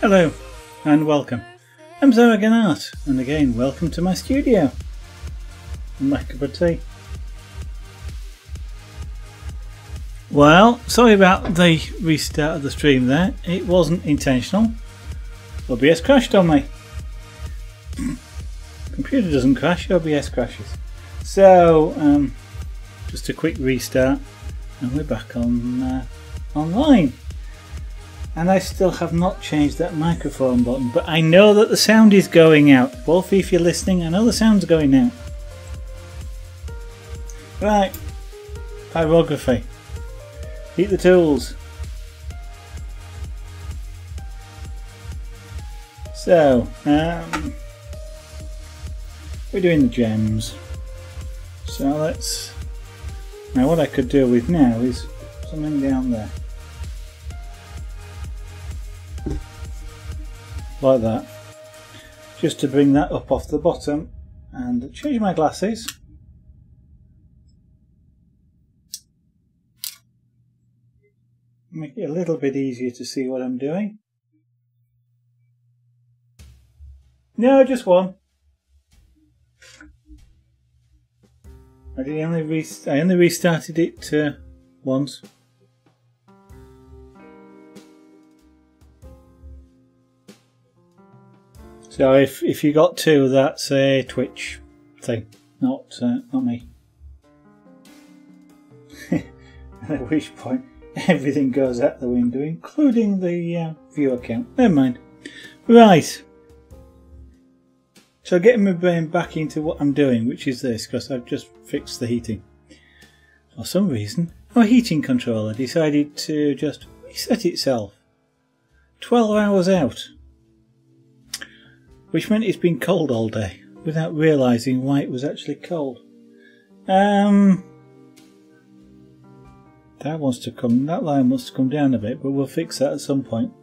Hello and welcome. I'm Art, and again welcome to my studio and my cup of tea. Well, sorry about the restart of the stream there. It wasn't intentional. OBS crashed on me. Computer doesn't crash, OBS crashes. So just a quick restart and we're back on online. And I still have not changed that microphone button, but I know that the sound is going out. Wolfie, if you're listening, I know the sound's going out. Right, Pyrography. Heat the tools. So, we're doing the gems. So let's... Now what I could do with now is something down there. Like that, just to bring that up off the bottom, and change my glasses. Make it a little bit easier to see what I'm doing. No, just one. I only restarted it once. So if you got two, that's a Twitch thing, not me. At which point everything goes out the window, including the viewer count. Never mind. Right. So getting my brain back into what I'm doing, which is this, because I've just fixed the heating. For some reason, our heating controller decided to just reset itself. 12 hours out. Which meant it's been cold all day, without realising why it was actually cold. That line wants to come down a bit, but we'll fix that at some point.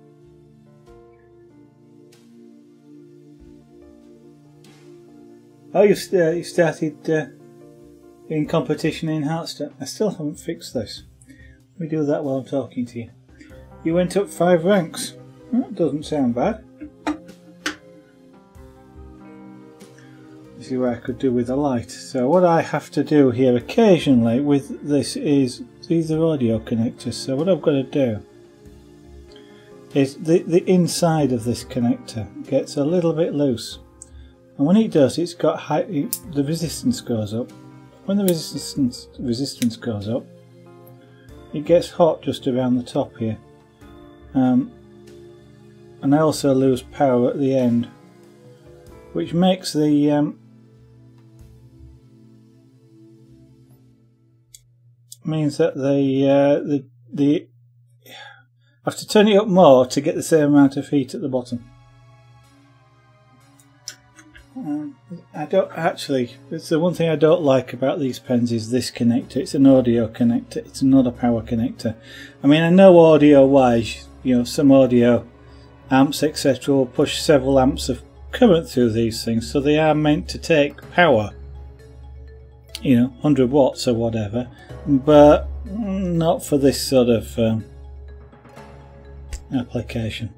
Oh, you started in competition in Hearthstone. I still haven't fixed this. Let me do that while I'm talking to you. You went up 5 ranks. That doesn't sound bad. See what I could do with the light. So what I have to do here occasionally with this is, these are audio connectors, so what I've got to do is the inside of this connector gets a little bit loose, and when it does, it's got the resistance goes up. When the resistance goes up, it gets hot just around the top here, and I also lose power at the end, which makes the means that the I have to turn it up more to get the same amount of heat at the bottom. I don't actually. It's the one thing I don't like about these pens is this connector. It's an audio connector. It's not a power connector. I mean, I know audio-wise, you know, some audio amps etc. will push several amps of current through these things, so they are meant to take power. You know, 100 watts or whatever, but not for this sort of application.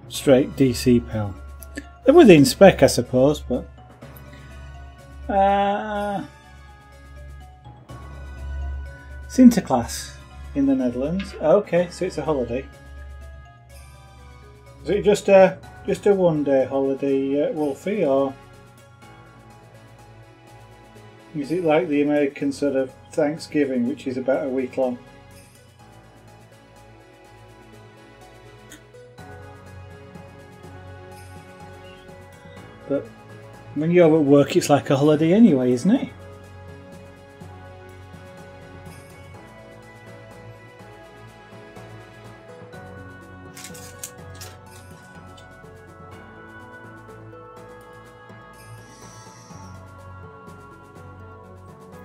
Straight DC power. They're within spec, I suppose, but Sinterklaas in the Netherlands. Okay, so it's a holiday. Is it just a one-day holiday, Wolfie, or is it like the American sort of Thanksgiving, which is about a week long? But when you're at work, it's like a holiday anyway, isn't it?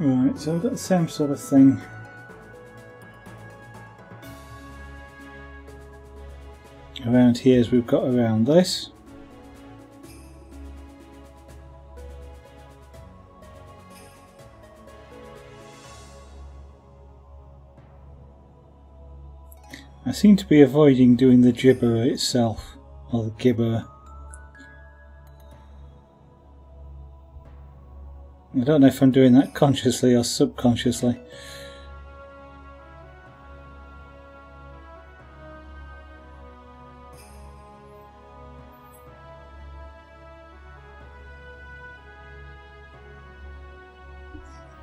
Right, so I've got the same sort of thing. Around here as we've got around this. I seem to be avoiding doing the gibberer itself, or the gibberer. I don't know if I'm doing that consciously or subconsciously.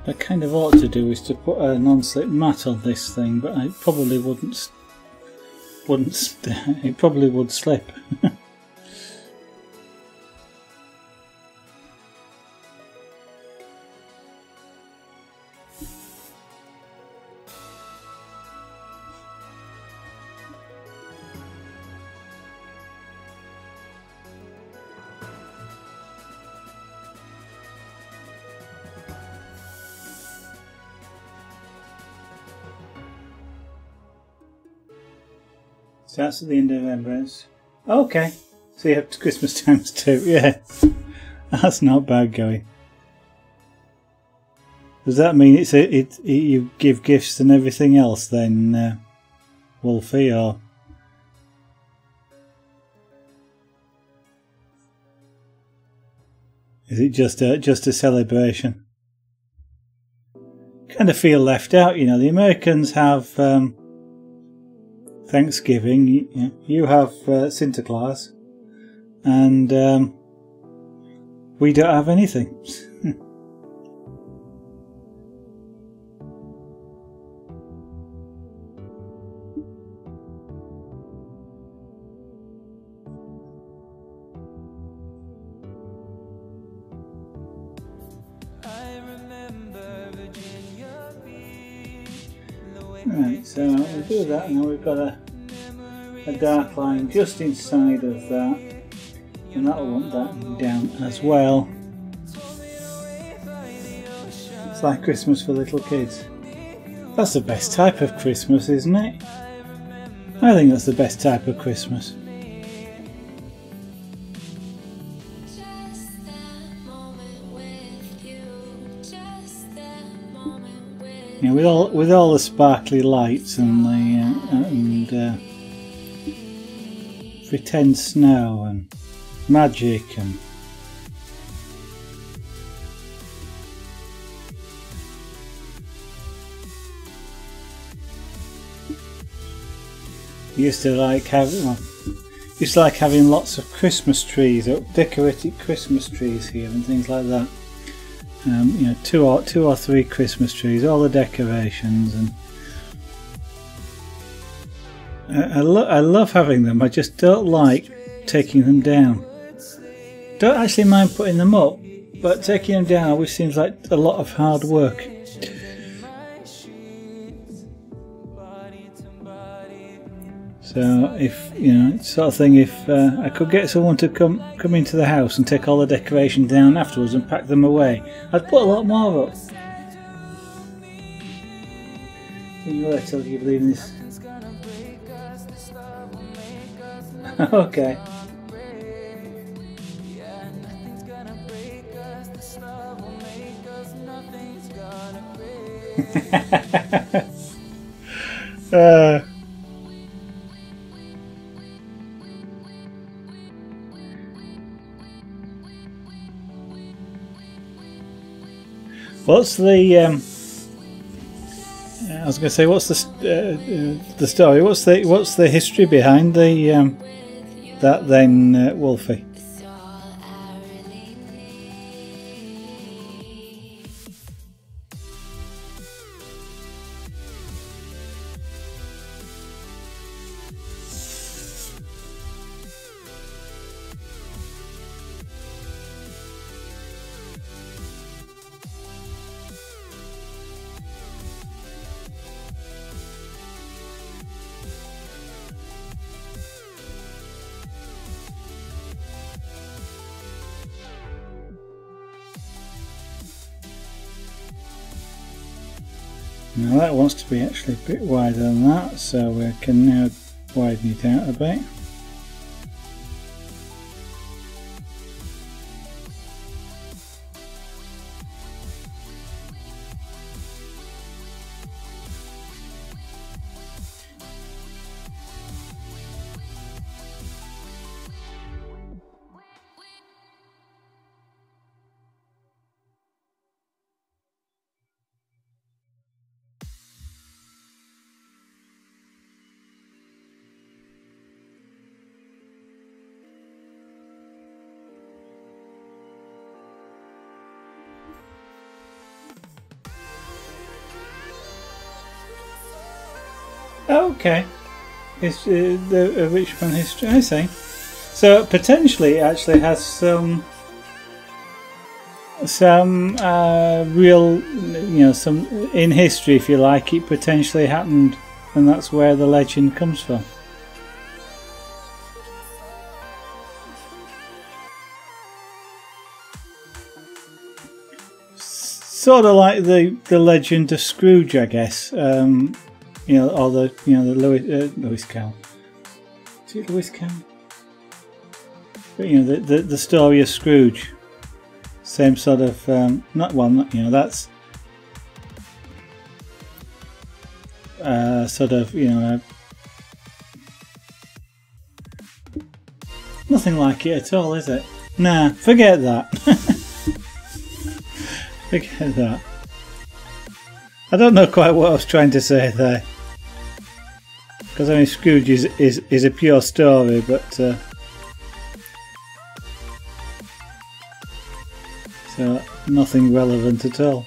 What I kind of ought to do is to put a non-slip mat on this thing, but I probably wouldn't. It probably would slip. Starts at the end of Rembrandt's. Okay, so you have Christmas times too. Yeah, that's not bad going. Does that mean you give gifts and everything else then, Wolfie, or? Is it just a celebration? Kind of feel left out, you know. The Americans have Thanksgiving, you have Sinterklaas, and we don't have anything. Right, so we'll do that. Now we've got a dark line just inside of that, and that'll want that down as well. It's like Christmas for little kids. That's the best type of Christmas, isn't it? I think that's the best type of Christmas. Yeah, with all the sparkly lights and the pretend snow and magic and used to like having lots of Christmas trees, decorated Christmas trees here and things like that. You know, two or three Christmas trees, all the decorations, and I love having them. I just don't like taking them down. Don't actually mind putting them up, but taking them down always seems like a lot of hard work. So if, you know, sort of thing, if I could get someone to come into the house and take all the decorations down afterwards and pack them away, I'd put a lot more up. You wait till you believe in this. Okay. What's the? I was going to say, what's the story? What's the history behind the that then, Wolfie? Now that wants to be actually a bit wider than that, so we can now widen it out a bit. Okay. It's the Richmond history, I see. So potentially it actually has some real, some in history, if you like, it potentially happened, and that's where the legend comes from. Sort of like the legend of Scrooge, I guess. Or the Lewis Carroll. Is it Lewis Carroll? But the story of Scrooge. Same sort of that's sort of nothing like it at all, is it? Nah, forget that. Forget that. I don't know quite what I was trying to say there, because I mean Scrooge is a pure story, but so nothing relevant at all.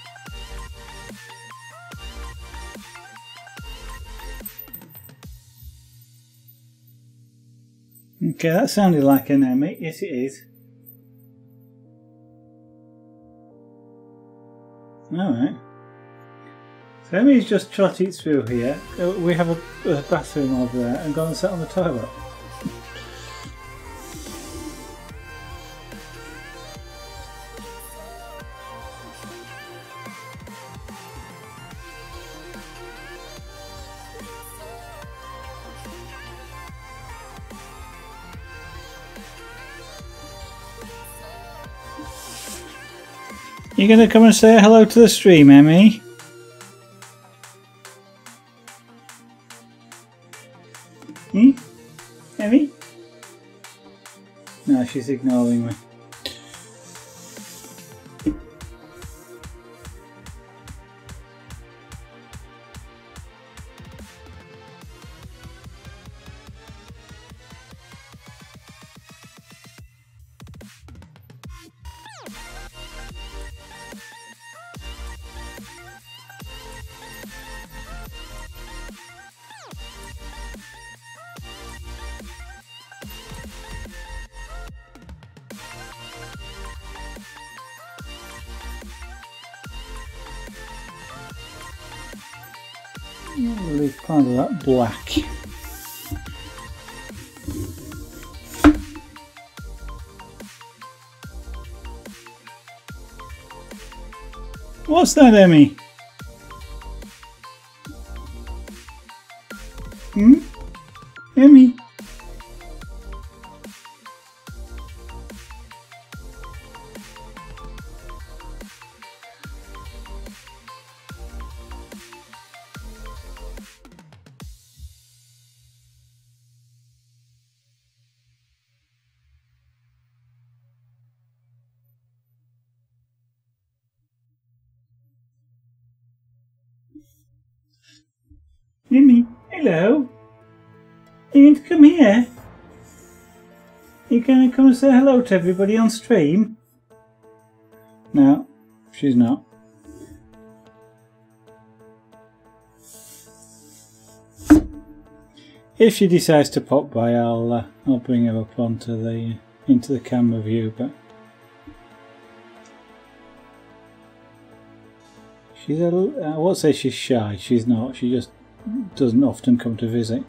Okay, that sounded like an Emmy. Yes, it is. Alright. So Emmy's just trotted through here. We have a bathroom over there and gone and sat on the toilet. You gonna come and say hello to the stream, Emmy? Emmy? No, she's ignoring me. We'll leave part of that black. What's that, Emmy? Emmy? Emmy, hello. Are you going to come here? Are you going to come and say hello to everybody on stream? No, she's not. If she decides to pop by, I'll bring her up onto the into the camera view. But she's I won't say she's shy. She's not. She just doesn't often come to visit.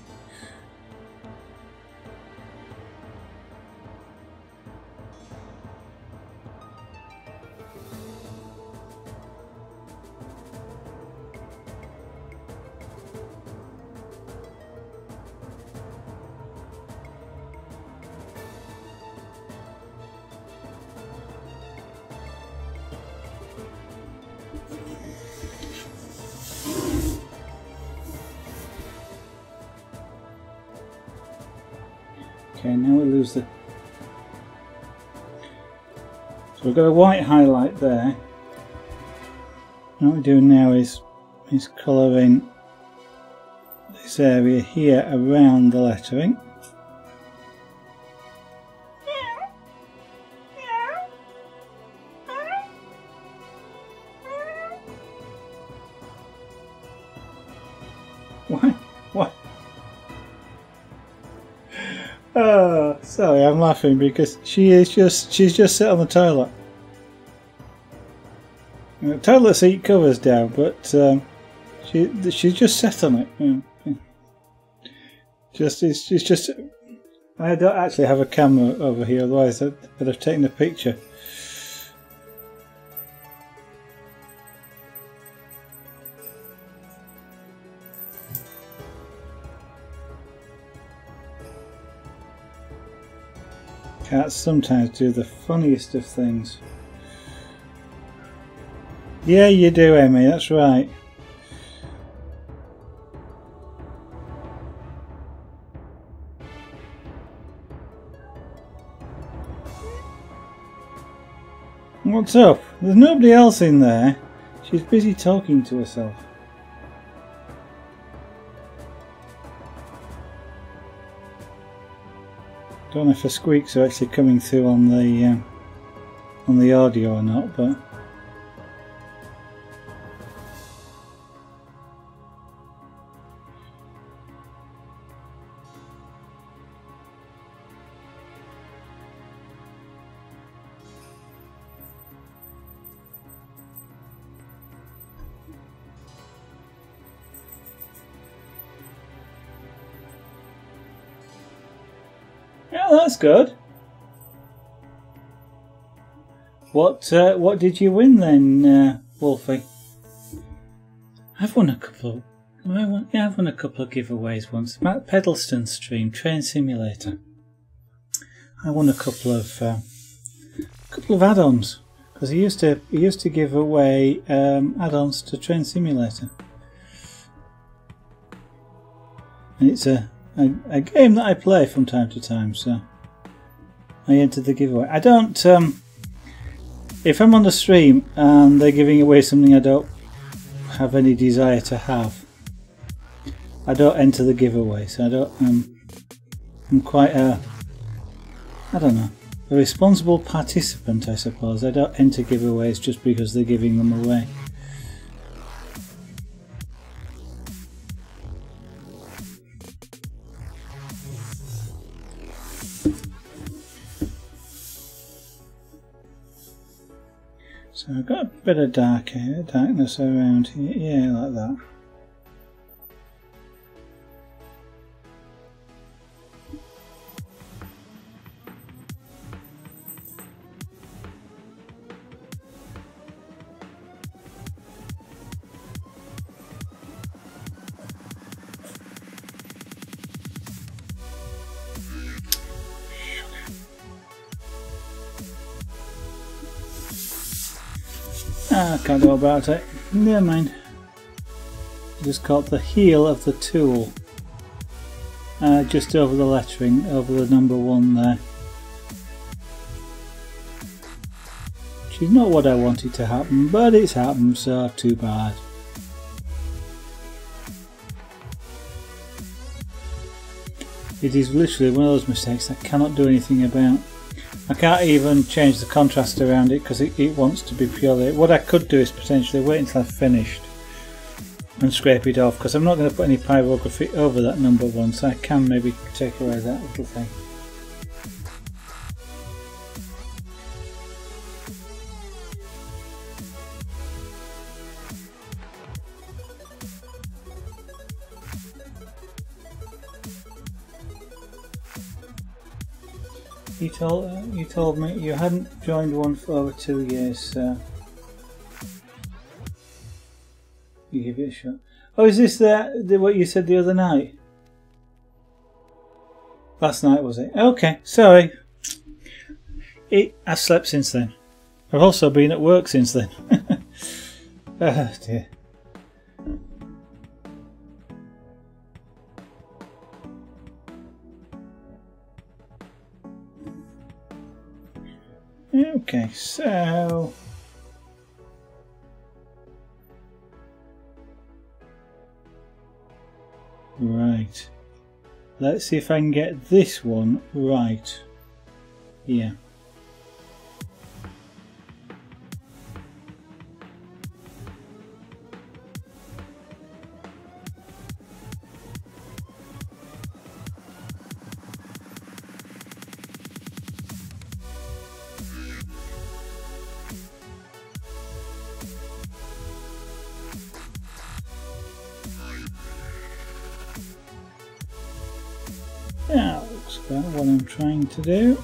Okay, now we lose the... So we've got a white highlight there. And what we're doing now is colouring this area here around the lettering. Why Oh, sorry, I'm laughing because she's just sat on the toilet. The toilet seat covers down, but she's just sat on it. It's just. I don't actually have a camera over here, otherwise I'd have taken a picture. Cats sometimes do the funniest of things. Yeah, you do, Emmy, that's right. What's up? There's nobody else in there. She's busy talking to herself. Don't know if her squeaks are actually coming through on the audio or not, but yeah, that's good. What did you win then, Wolfie? I've won a couple. I've won a couple of giveaways once. Matt Pedalston stream, Train Simulator. I won a couple of add-ons because he used to give away add-ons to Train Simulator, and it's a game that I play from time to time. So I entered the giveaway. I don't. If I'm on the stream and they're giving away something I don't have any desire to have, I don't enter the giveaway. So I don't. I'm quite a, I don't know, a responsible participant, I suppose. I don't enter giveaways just because they're giving them away. So I've got a bit of darkness around here, yeah, like that. I can't do about it. Never mind. Just called the heel of the tool. Just over the lettering, over the number 1 there. Which is not what I wanted to happen, but it's happened, so too bad. It is literally one of those mistakes I cannot do anything about. I can't even change the contrast around it because it wants to be purely. What I could do is potentially wait until I've finished and scrape it off, because I'm not going to put any pyrography over that number 1, so I can maybe take away that little thing. You told me you hadn't joined one for over 2 years, so you give it a shot. Oh, is this what you said the other night? Last night, was it? Okay, sorry. I've slept since then. I've also been at work since then. Oh dear. Okay, so right, let's see if I can get this one right. Yeah. Yeah, that looks about what I'm trying to do.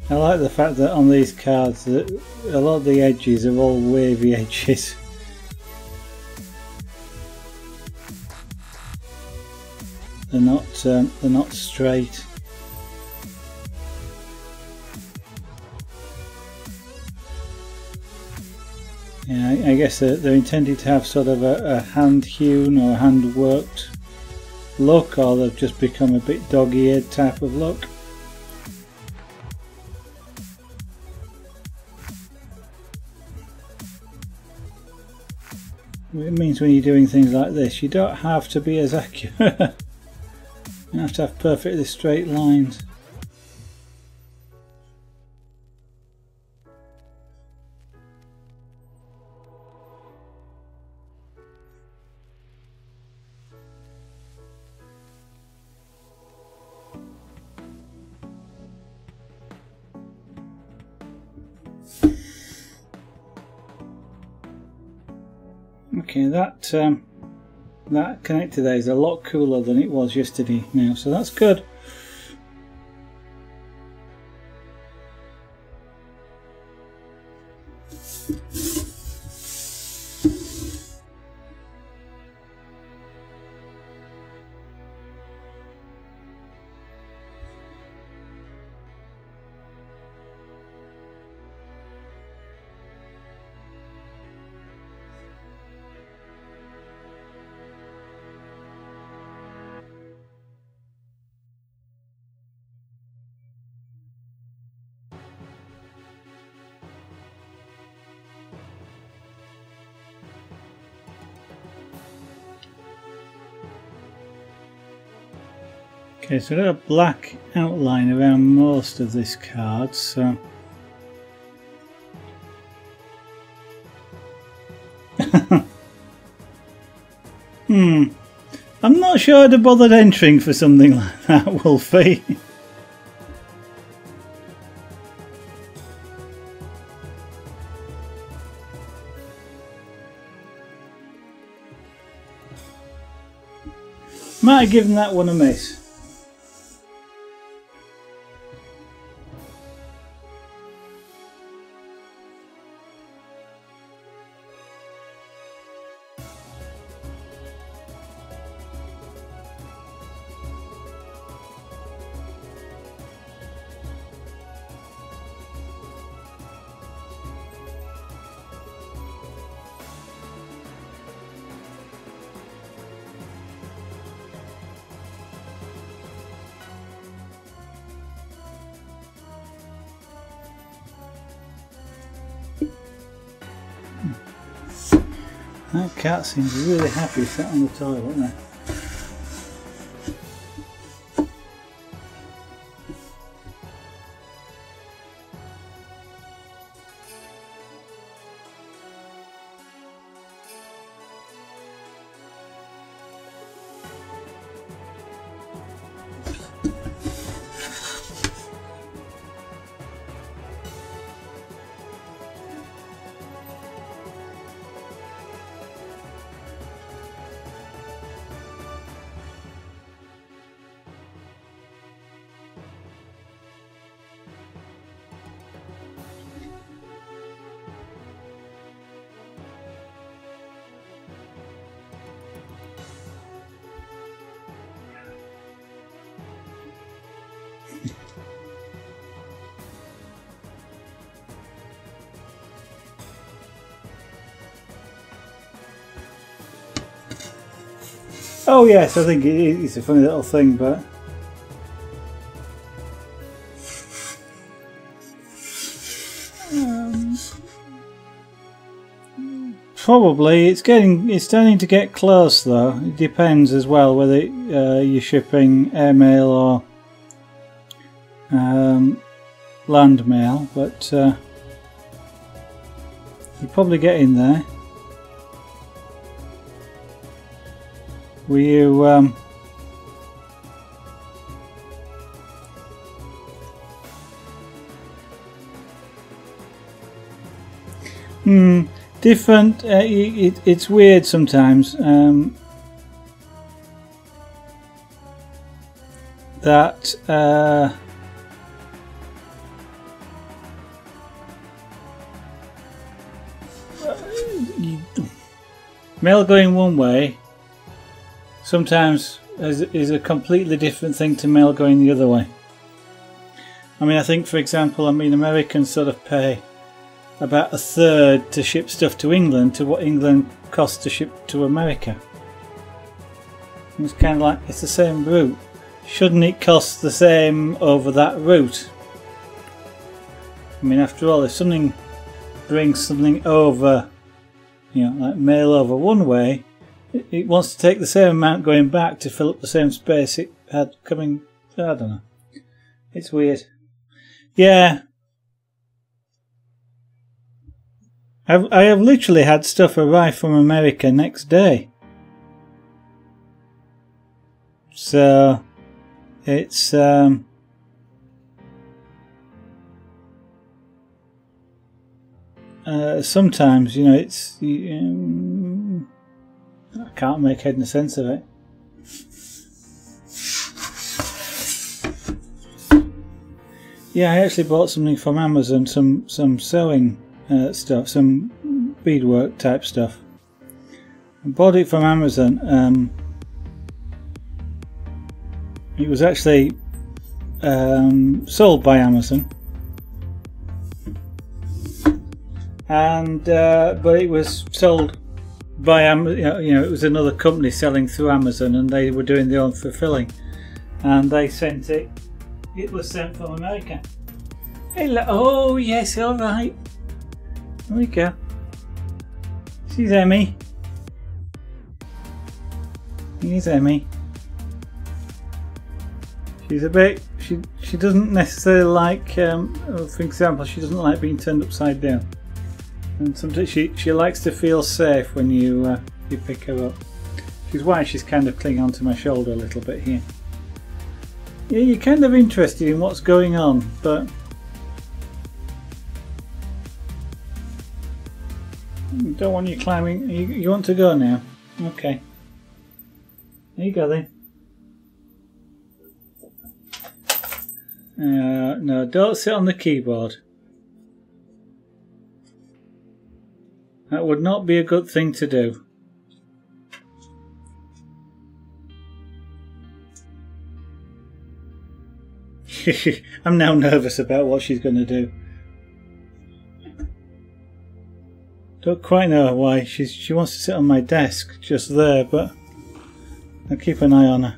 I like the fact that on these cards that a lot of the edges are all wavy edges. They're not straight. Yeah, I guess they're intended to have sort of a hand-hewn or hand-worked look, or they've just become a bit dog-eared type of look. It means when you're doing things like this, you don't have to be as accurate. You have to have perfectly straight lines. Okay, that connector there is a lot cooler than it was yesterday now, so that's good. Okay, so I've got a black outline around most of this card, so I'm not sure I'd have bothered entering for something like that, Wolfie. Might have given that one a miss. That cat seems really happy sat on the toilet there. Oh yes, I think it's a funny little thing, but probably it's starting to get close though. It depends as well whether you're shipping airmail or land mail, but you're probably getting there. Were you Different. It's weird sometimes. That mail going one way sometimes is a completely different thing to mail going the other way. I mean, I think, for example, Americans sort of pay about 1/3 to ship stuff to England to what England costs to ship to America. And it's kind of like, it's the same route. Shouldn't it cost the same over that route? I mean, after all, if something brings something over, you know, like mail over one way, it wants to take the same amount going back to fill up the same space it had coming. I don't know. It's weird. Yeah. I have literally had stuff arrive from America next day. So it's sometimes, you know, it's I can't make head nor sense of it. Yeah, I actually bought something from Amazon, some sewing stuff, some beadwork type stuff. I bought it from Amazon. It was actually sold by Amazon, and but it was sold by Amazon. You know, it was another company selling through Amazon, and they were doing their own fulfilling, and they sent it. It was sent from America. Hello. Oh yes, all right. There we go. She's Emmy. Here's Emmy. She's a bit. She doesn't necessarily like. For example, she doesn't like being turned upside down, and sometimes she likes to feel safe when you pick her up. Which is why she's kind of clinging onto my shoulder a little bit here. Yeah, you're kind of interested in what's going on, but don't want you climbing. You want to go now? Okay. There you go then. No, don't sit on the keyboard. That would not be a good thing to do. I'm now nervous about what she's going to do. Don't quite know why she wants to sit on my desk just there, but I'll keep an eye on her.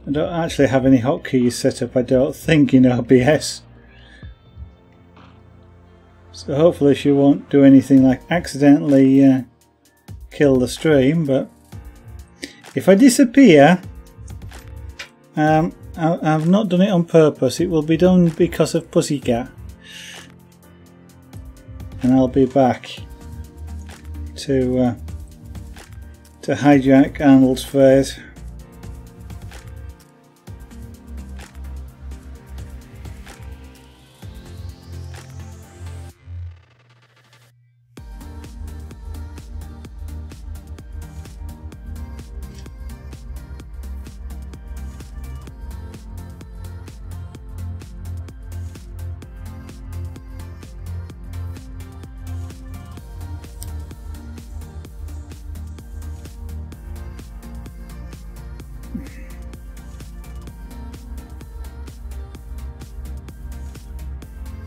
I don't actually have any hotkeys set up, I don't think, in OBS. So hopefully she won't do anything like accidentally kill the stream, but if I disappear, I've not done it on purpose. It will be done because of Pussycat. And I'll be back to hijack Arnold's phrase.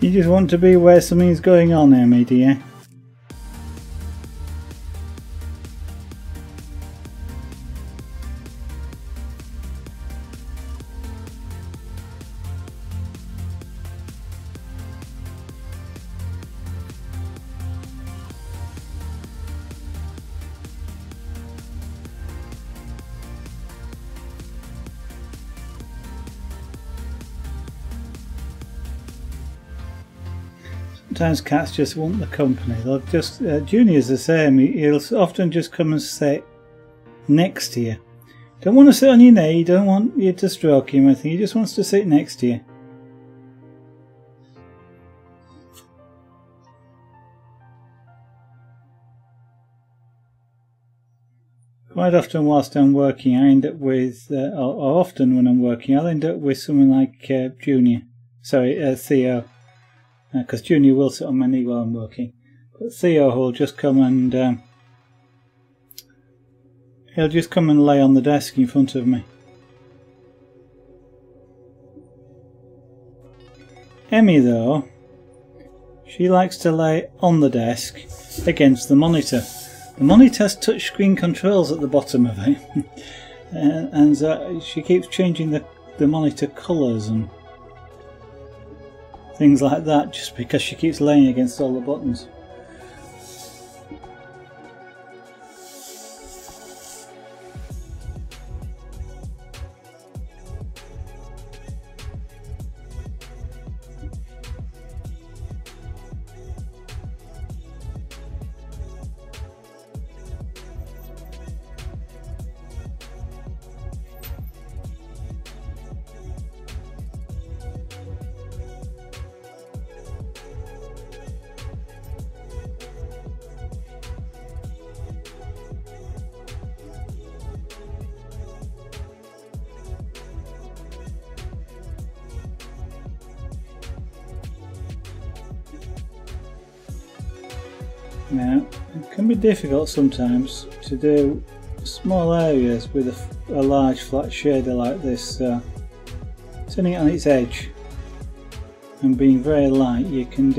You just want to be where something's going on, Emmy, dear. Sometimes cats just want the company. They'll just Junior's the same. He'll often just come and sit next to you. Don't want to sit on your knee. Don't want you to stroke him or anything. He just wants to sit next to you. quite often whilst I'm working I end up with, or often when I'm working I'll end up with someone like Theo, because Junior will sit on my knee while I'm working, but Theo will just come and he'll just come and lay on the desk in front of me. Emmy though, she likes to lay on the desk against the monitor. The monitor has touchscreen controls at the bottom of it, and she keeps changing the monitor colours and things like that just because she keeps laying against all the buttons. Now, it can be difficult sometimes to do small areas with a large flat shader like this, so turning it on its edge and being very light, you can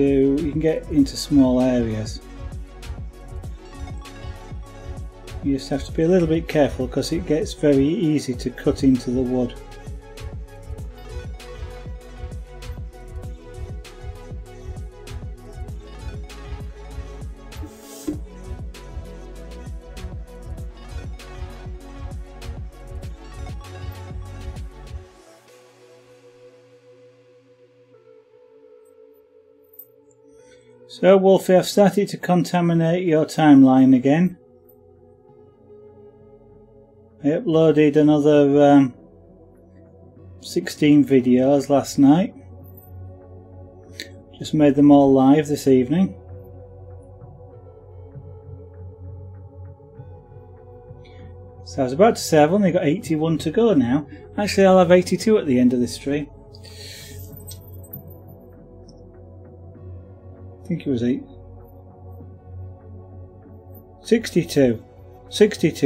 get into small areas. You just have to be a little bit careful because it gets very easy to cut into the wood. So Wolfie, I've started to contaminate your timeline again. I uploaded another 16 videos last night. Just made them all live this evening. So I was about to say I've only got 81 to go now. Actually I'll have 82 at the end of this stream. I think it was 62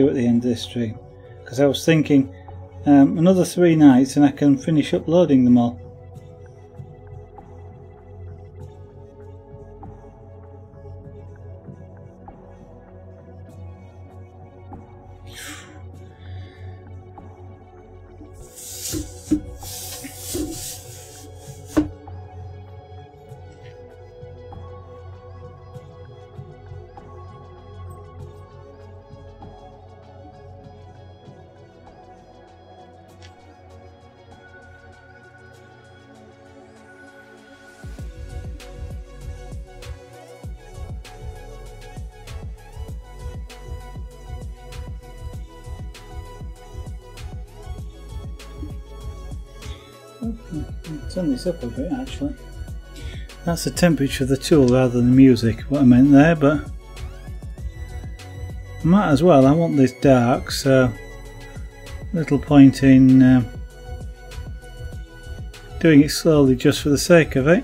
at the end of this stream, because I was thinking another 3 nights and I can finish uploading them all. Turn this up a bit actually. That's the temperature of the tool rather than the music, what I meant there, but I might as well. I want this dark, so little point in doing it slowly just for the sake of it.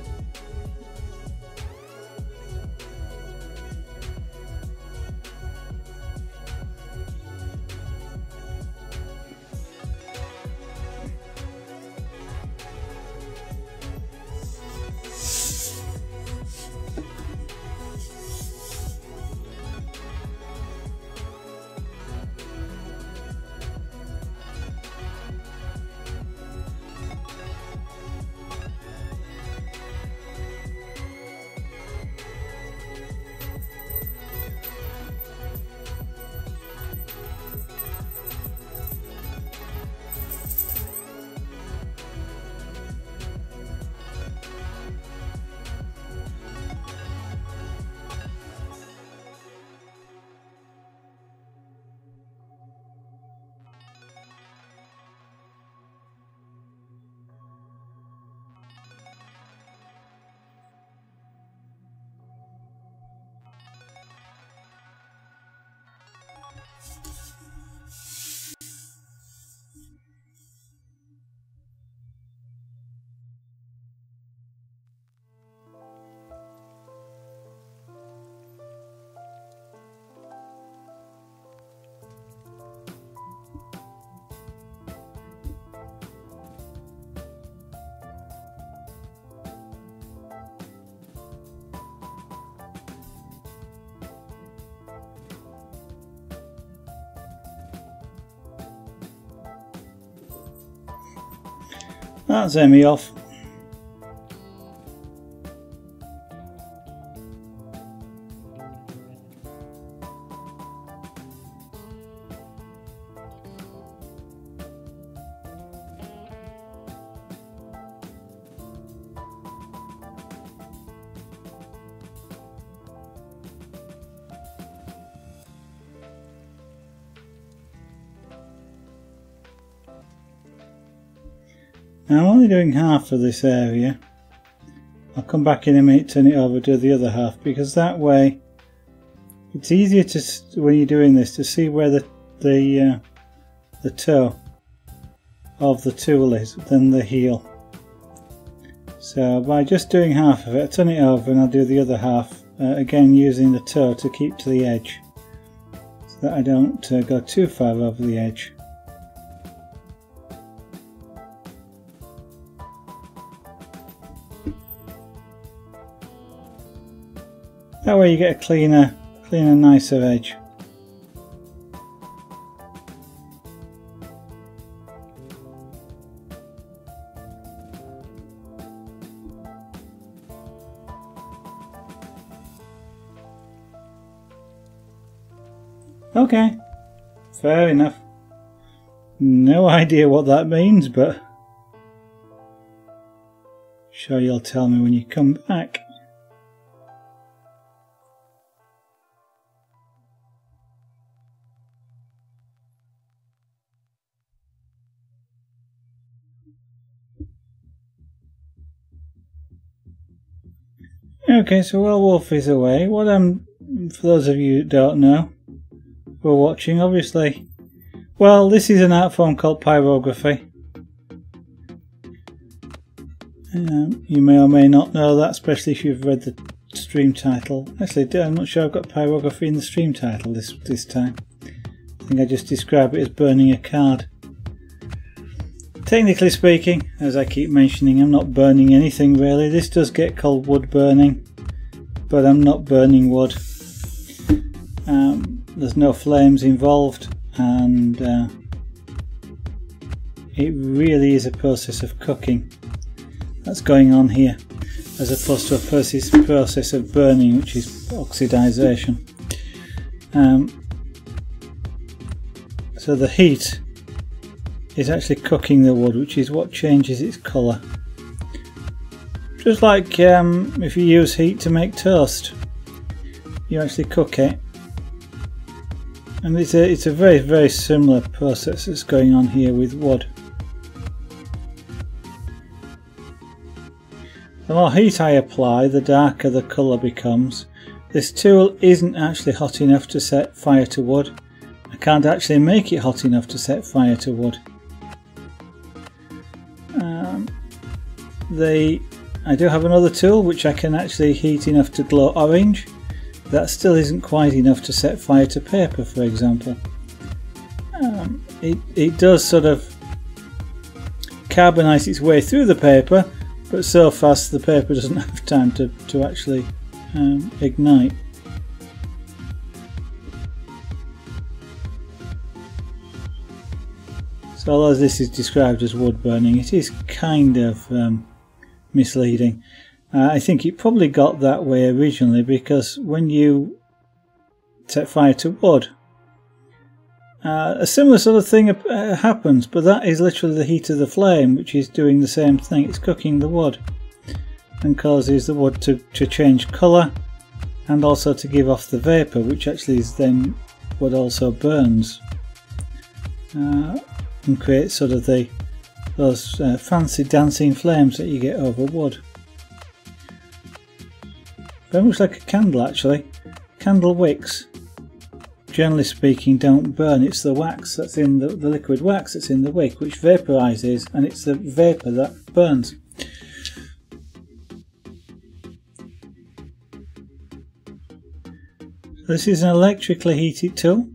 That's Emmy off. Now I'm only doing half of this area. I'll come back in a minute, turn it over, do the other half, because that way it's easier to, when you're doing this, to see where the toe of the tool is than the heel. So by just doing half of it, I'll turn it over and I'll do the other half, again using the toe to keep to the edge, so that I don't go too far over the edge. That way you get a cleaner, nicer edge. Okay, fair enough. No idea what that means, but sure you'll tell me when you come back. Okay, so while Wolf is away, for those of you who don't know, who are watching, obviously, well, this is an art form called Pyrography. You may or may not know that, especially if you've read the stream title. Actually, I'm not sure I've got Pyrography in the stream title this time. I think I just describe it as burning a card. Technically speaking, as I keep mentioning, I'm not burning anything really. This does get called wood burning, but I'm not burning wood. There's no flames involved, and it really is a process of cooking that's going on here, as opposed to a process of burning, which is oxidization. So the heat is actually cooking the wood, which is what changes its colour. Just like if you use heat to make toast, you actually cook it, and it's a very, very similar process that's going on here with wood. The more heat I apply, the darker the colour becomes. This tool isn't actually hot enough to set fire to wood. I can't actually make it hot enough to set fire to wood. I do have another tool which I can actually heat enough to glow orange. That still isn't quite enough to set fire to paper, for example. It does sort of carbonise its way through the paper, but so fast the paper doesn't have time to actually ignite. So although this is described as wood burning, it is kind of misleading. I think it probably got that way originally because when you set fire to wood, a similar sort of thing happens, but that is literally the heat of the flame, which is doing the same thing. It's cooking the wood and causes the wood to change colour and also to give off the vapour, which actually is then what also burns and creates sort of those fancy dancing flames that you get over wood. Very much like a candle, actually. Candle wicks, generally speaking, don't burn. It's the wax that's in the liquid wax that's in the wick which vaporises, and it's the vapour that burns. This is an electrically heated tool.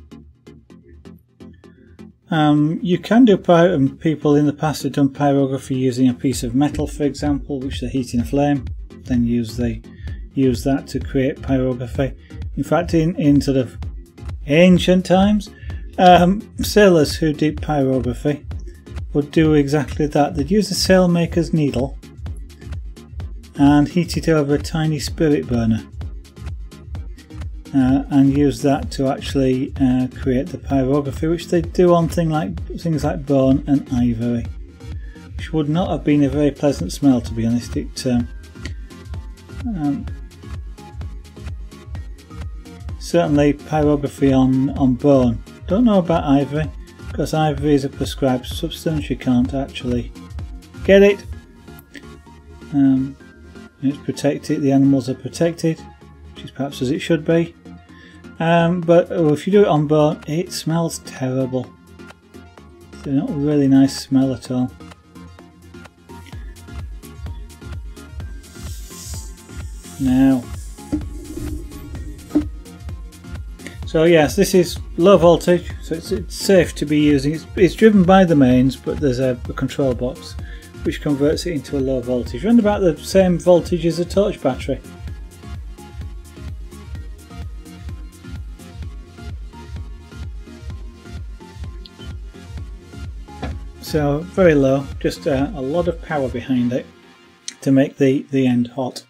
You can do people in the past have done pyrography using a piece of metal, for example, which they heat in a flame, then use that to create pyrography. In fact, in sort of ancient times, sailors who did pyrography would do exactly that. They'd use a sailmaker's needle and heat it over a tiny spirit burner and use that to actually create the pyrography, which they do on things like bone and ivory, which would not have been a very pleasant smell, to be honest. Certainly pyrography on bone. Don't know about ivory, because ivory is a prescribed substance. You can't actually get it. It's protected. The animals are protected, which is perhaps as it should be. But if you do it on bone, it smells terrible. It's not a really nice smell at all. Now, so yes, this is low voltage, so it's safe to be using. It's driven by the mains, but there's a control box which converts it into a low voltage, around about the same voltage as a torch battery. So very low, just a lot of power behind it to make the end hot.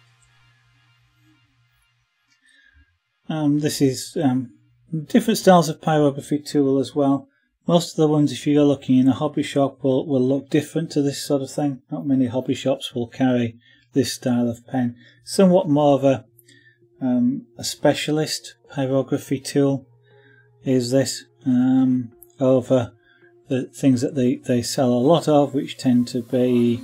This is different styles of pyrography tool as well. Most of the ones, if you're looking in a hobby shop, will look different to this sort of thing. Not many hobby shops will carry this style of pen. Somewhat more of a specialist pyrography tool is this, over the things that they sell a lot of, which tend to be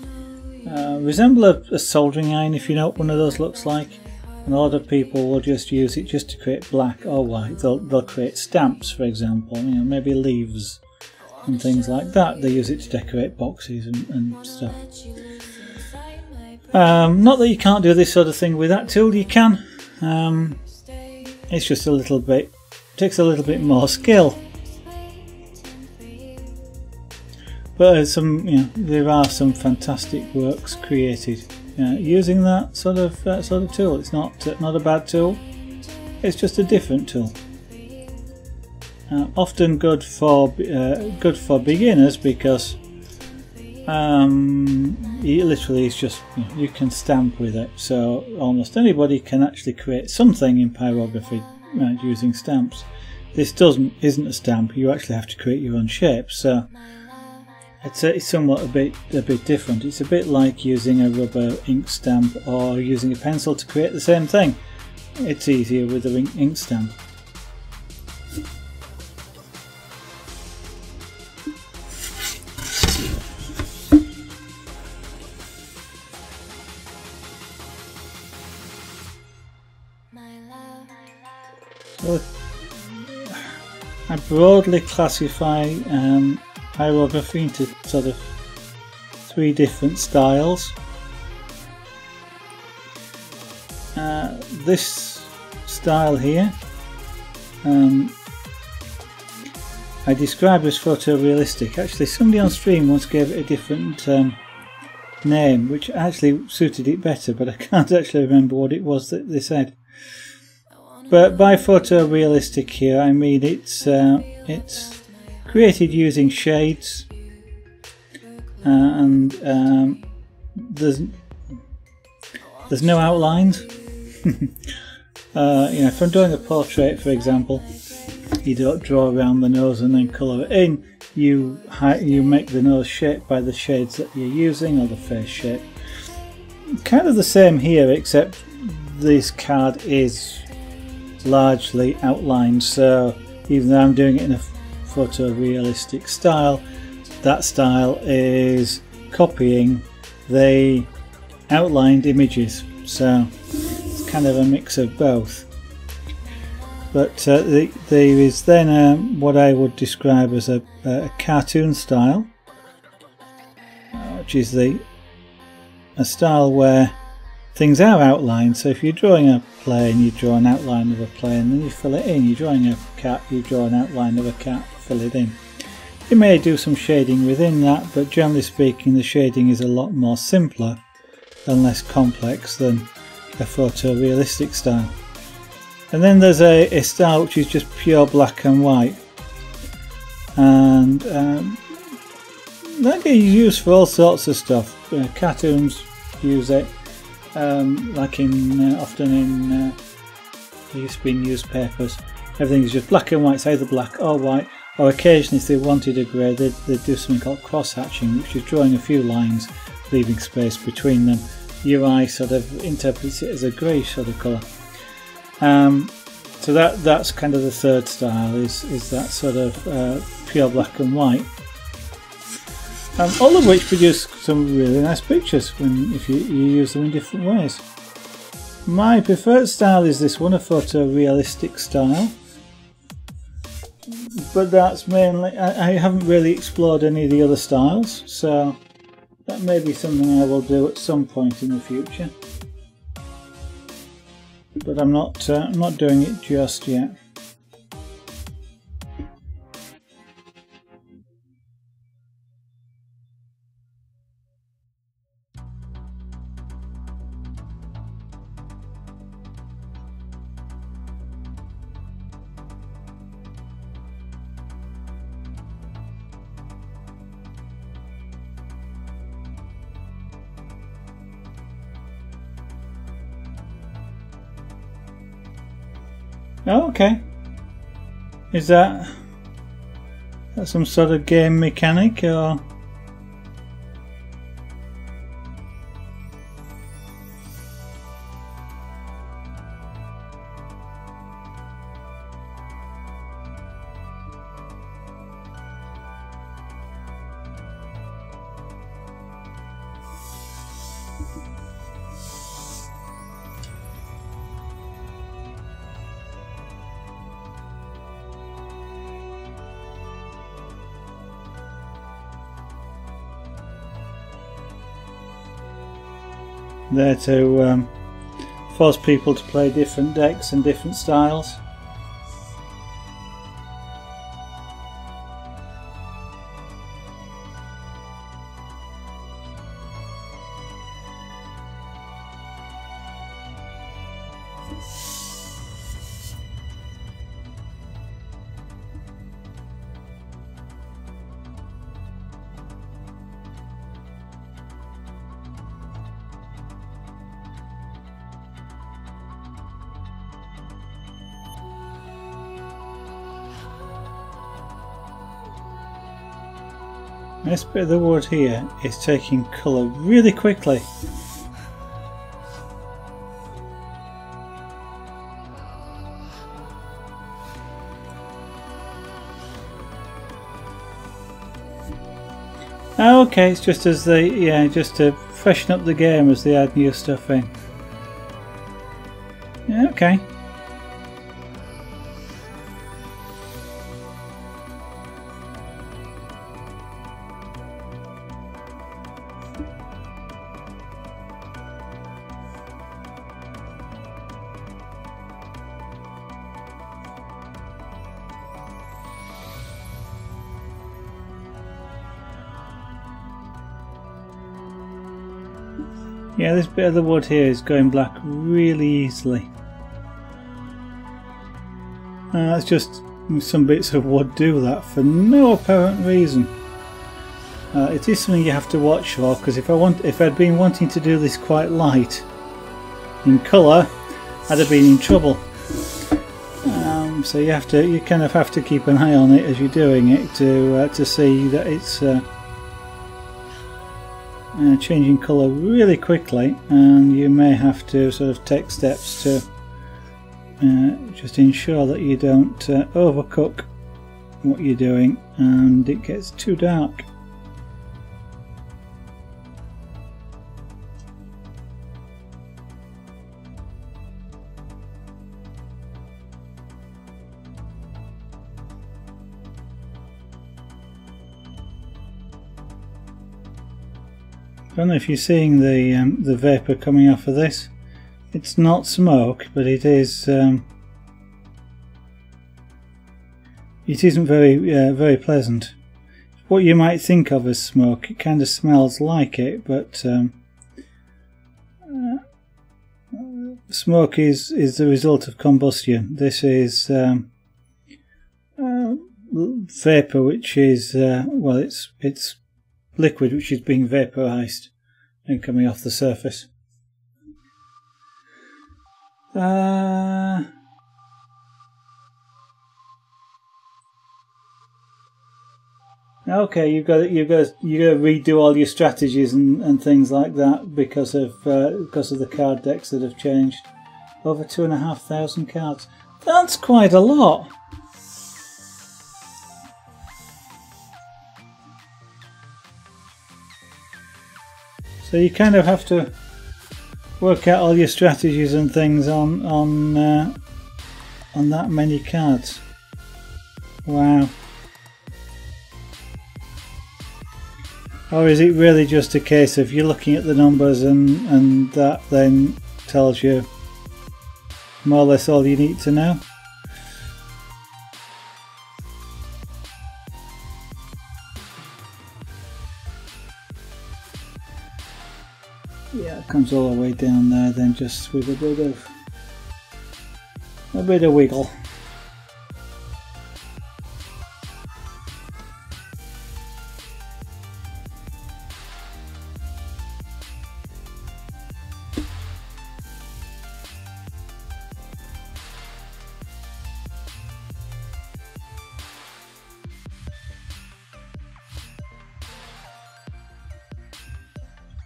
resemble a soldering iron, if you know what one of those looks like. And a lot of people will just use it just to create black or white. They'll create stamps, for example, maybe leaves and things like that. They use it to decorate boxes and stuff. Not that you can't do this sort of thing with that tool, you can. It's just a little bit, takes a little bit more skill. But there are some fantastic works created using that sort of tool. It's not a bad tool. It's just a different tool. Often good for beginners, because literally it's just you can stamp with it. So almost anybody can actually create something in pyrography using stamps. This isn't a stamp. You actually have to create your own shapes. So it's somewhat a bit different. It's a bit like using a rubber ink stamp or using a pencil to create the same thing. It's easier with an ink stamp. So I broadly classify pyrography into sort of 3 different styles. This style here I describe as photorealistic. Actually, somebody on stream once gave it a different name, which actually suited it better, but I can't actually remember what it was that they said. But by photorealistic here, I mean it's created using shades, and there's no outlines. If I'm doing a portrait, for example, you don't draw around the nose and then colour it in. You make the nose shape by the shades that you're using, or the face shape. Kind of the same here, except this card is largely outlined. So even though I'm doing it in a photorealistic style, that style is copying the outlined images. So it's kind of a mix of both. But there is then what I would describe as a cartoon style, which is a style where things are outlined. So if you're drawing a plane, you draw an outline of a plane, then you fill it in. You're drawing a cat, you draw an outline of a cat, fill it in. You may do some shading within that, but generally speaking the shading is a lot more simpler and less complex than a photorealistic style. And then there's a style which is just pure black and white, and that gets used for all sorts of stuff. Cartoons use it, like often in it used to be in newspapers. Everything is just black and white. It's either black or white, or occasionally if they wanted a grey, they'd do something called cross-hatching, which is drawing a few lines, leaving space between them. Your eye sort of interprets it as a grey sort of colour. So that's kind of the third style, is that sort of pure black and white. All of which produce some really nice pictures if you use them in different ways. My preferred style is this one, a photorealistic style. But that's mainly, I haven't really explored any of the other styles, so that may be something I will do at some point in the future. But I'm not doing it just yet. Oh, okay. Is that some sort of game mechanic, or? There to force people to play different decks and different styles. This bit of the wood here is taking colour really quickly. Oh, okay, it's just as they, just to freshen up the game as they add new stuff in. Yeah, okay. Yeah, this bit of the wood here is going black really easily. That's just some bits of wood do that for no apparent reason. It is something you have to watch for, because if I'd been wanting to do this quite light in colour, I'd have been in trouble. So you kind of have to keep an eye on it as you're doing it to see that it's changing colour really quickly, and you may have to sort of take steps to just ensure that you don't overcook what you're doing and it gets too dark. I don't know if you're seeing the vapour coming off of this. It's not smoke, but it is. It isn't very pleasant. What you might think of as smoke, it kind of smells like it, but smoke is the result of combustion. This is vapour, which is well, it's liquid which is being vaporized and coming off the surface. Okay, you've got to redo all your strategies and things like that because of the card decks that have changed. Over 2,500 cards. That's quite a lot. So you kind of have to work out all your strategies and things on that many cards. Wow. Or is it really just a case of you're looking at the numbers and that then tells you more or less all you need to know? Yeah, it comes all the way down there then, just with a bit of wiggle.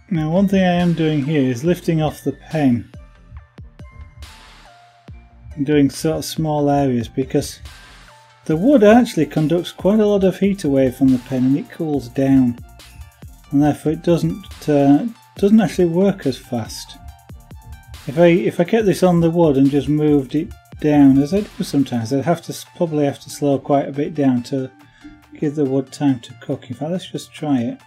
Now, one thing I am doing here is lifting off the pen and doing sort of small areas, because the wood actually conducts quite a lot of heat away from the pen and it cools down, and therefore it doesn't actually work as fast. If I kept this on the wood and just moved it down, as I do sometimes, I'd probably have to slow quite a bit down to give the wood time to cook. In fact, let's just try it.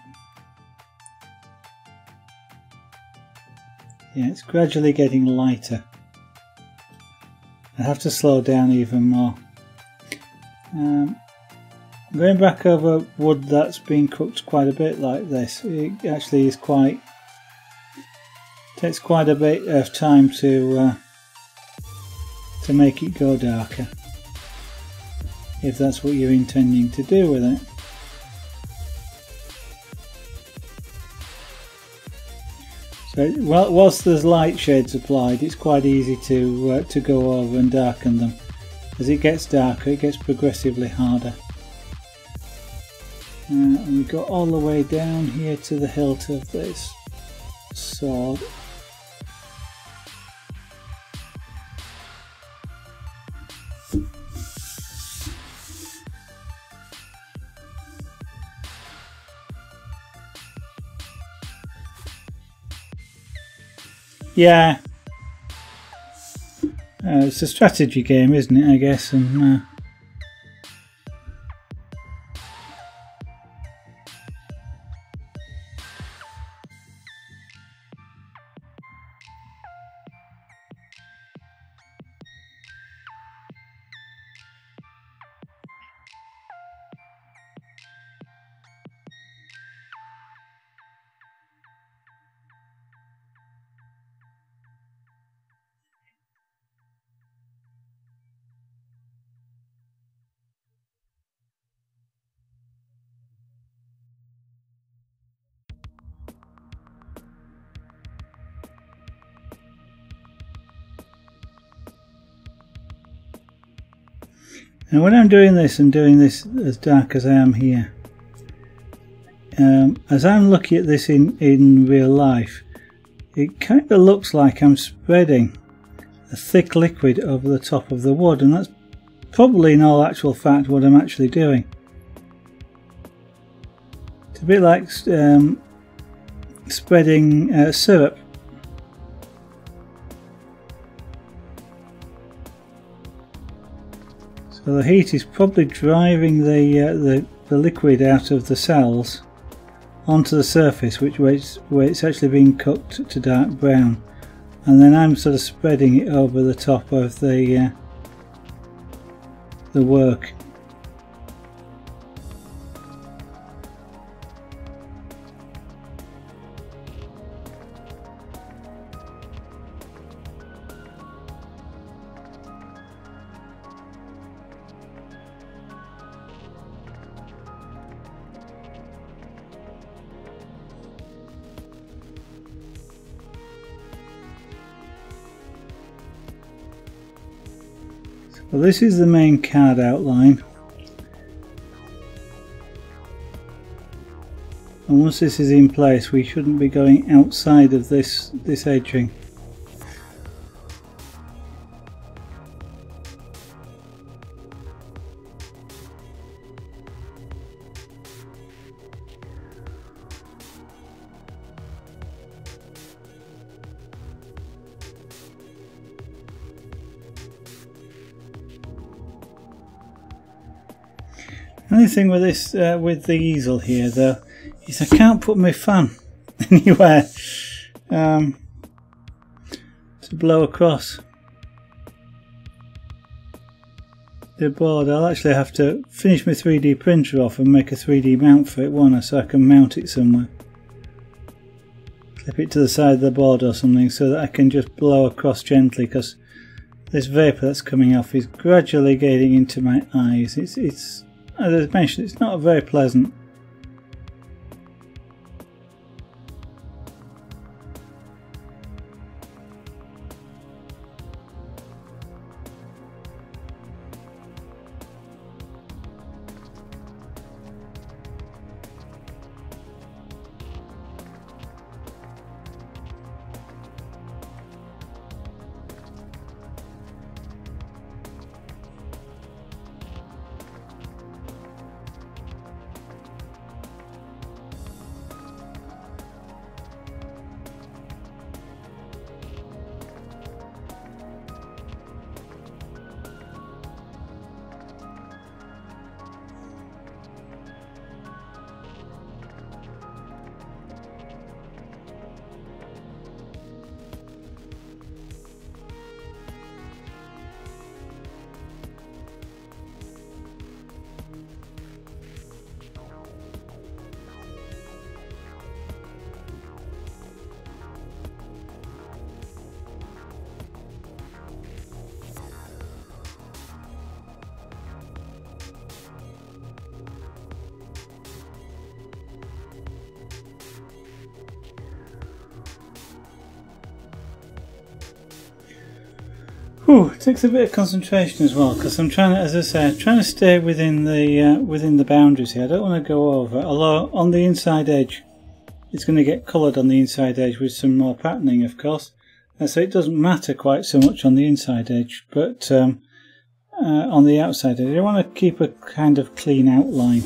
Yeah, it's gradually getting lighter. I have to slow down even more. Going back over wood that's been cooked quite a bit like this, it actually is takes quite a bit of time to make it go darker, if that's what you're intending to do with it. So whilst there's light shades applied, it's quite easy to go over and darken them. As it gets darker, it gets progressively harder. And we go all the way down here to the hilt of this sword. Yeah, it's a strategy game, isn't it, I guess, and now when I'm doing this and doing this as dark as I am here, as I'm looking at this in real life, it kind of looks like I'm spreading a thick liquid over the top of the wood, and that's probably in all actual fact what I'm actually doing. It's a bit like spreading syrup. So the heat is probably driving the liquid out of the cells onto the surface, where it's actually being cooked to dark brown, and then I'm sort of spreading it over the top of the work. Well, this is the main card outline, and once this is in place we shouldn't be going outside of this edging. The only thing with this, with the easel here though, is I can't put my fan anywhere to blow across the board. I'll actually have to finish my 3D printer off and make a 3D mount for it, won't I, so I can mount it somewhere. Clip it to the side of the board or something so that I can just blow across gently, because this vapour that's coming off is gradually getting into my eyes. It's as I mentioned, it's not very pleasant. Whew, it takes a bit of concentration as well, because I'm trying to, as I say, I'm trying to stay within the boundaries here. I don't want to go over. Although on the inside edge, it's going to get coloured on the inside edge with some more patterning, of course. And so it doesn't matter quite so much on the inside edge, but on the outside edge, I want to keep a kind of clean outline.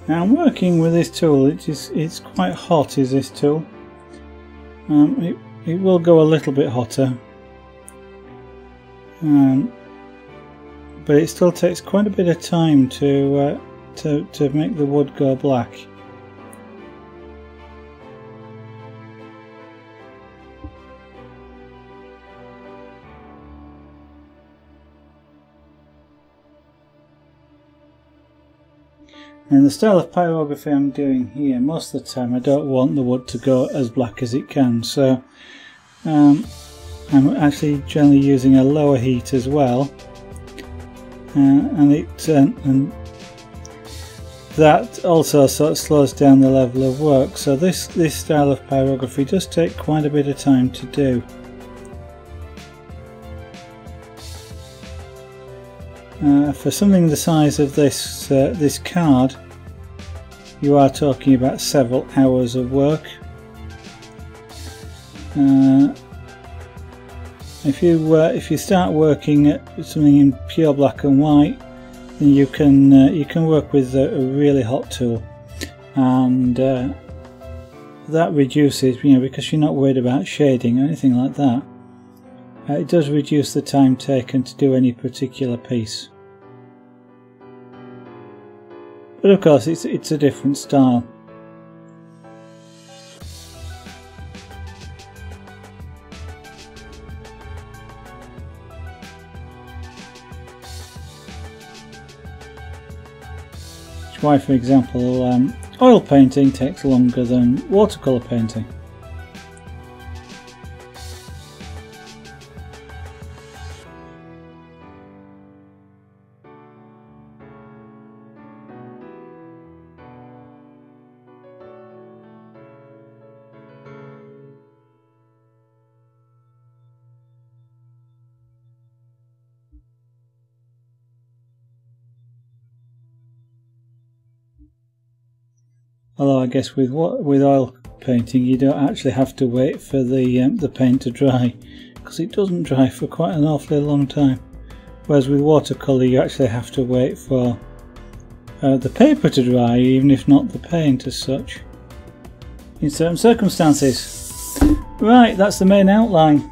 Now I'm working with this tool. It's quite hot, is this tool. It will go a little bit hotter, but it still takes quite a bit of time to make the wood go black. And the style of pyrography I'm doing here, most of the time I don't want the wood to go as black as it can, so I'm actually generally using a lower heat as well, and that also sort of slows down the level of work. So this style of pyrography does take quite a bit of time to do. For something the size of this this card, you are talking about several hours of work. If you start working at something in pure black and white, then you can work with a really hot tool, and that reduces, because you're not worried about shading or anything like that. It does reduce the time taken to do any particular piece. But of course it's a different style. Which is why, for example, oil painting takes longer than watercolour painting. Although I guess with oil painting you don't actually have to wait for the paint to dry, because it doesn't dry for quite an awfully long time. Whereas with watercolour you actually have to wait for the paper to dry, even if not the paint as such, in certain circumstances. Right, that's the main outline.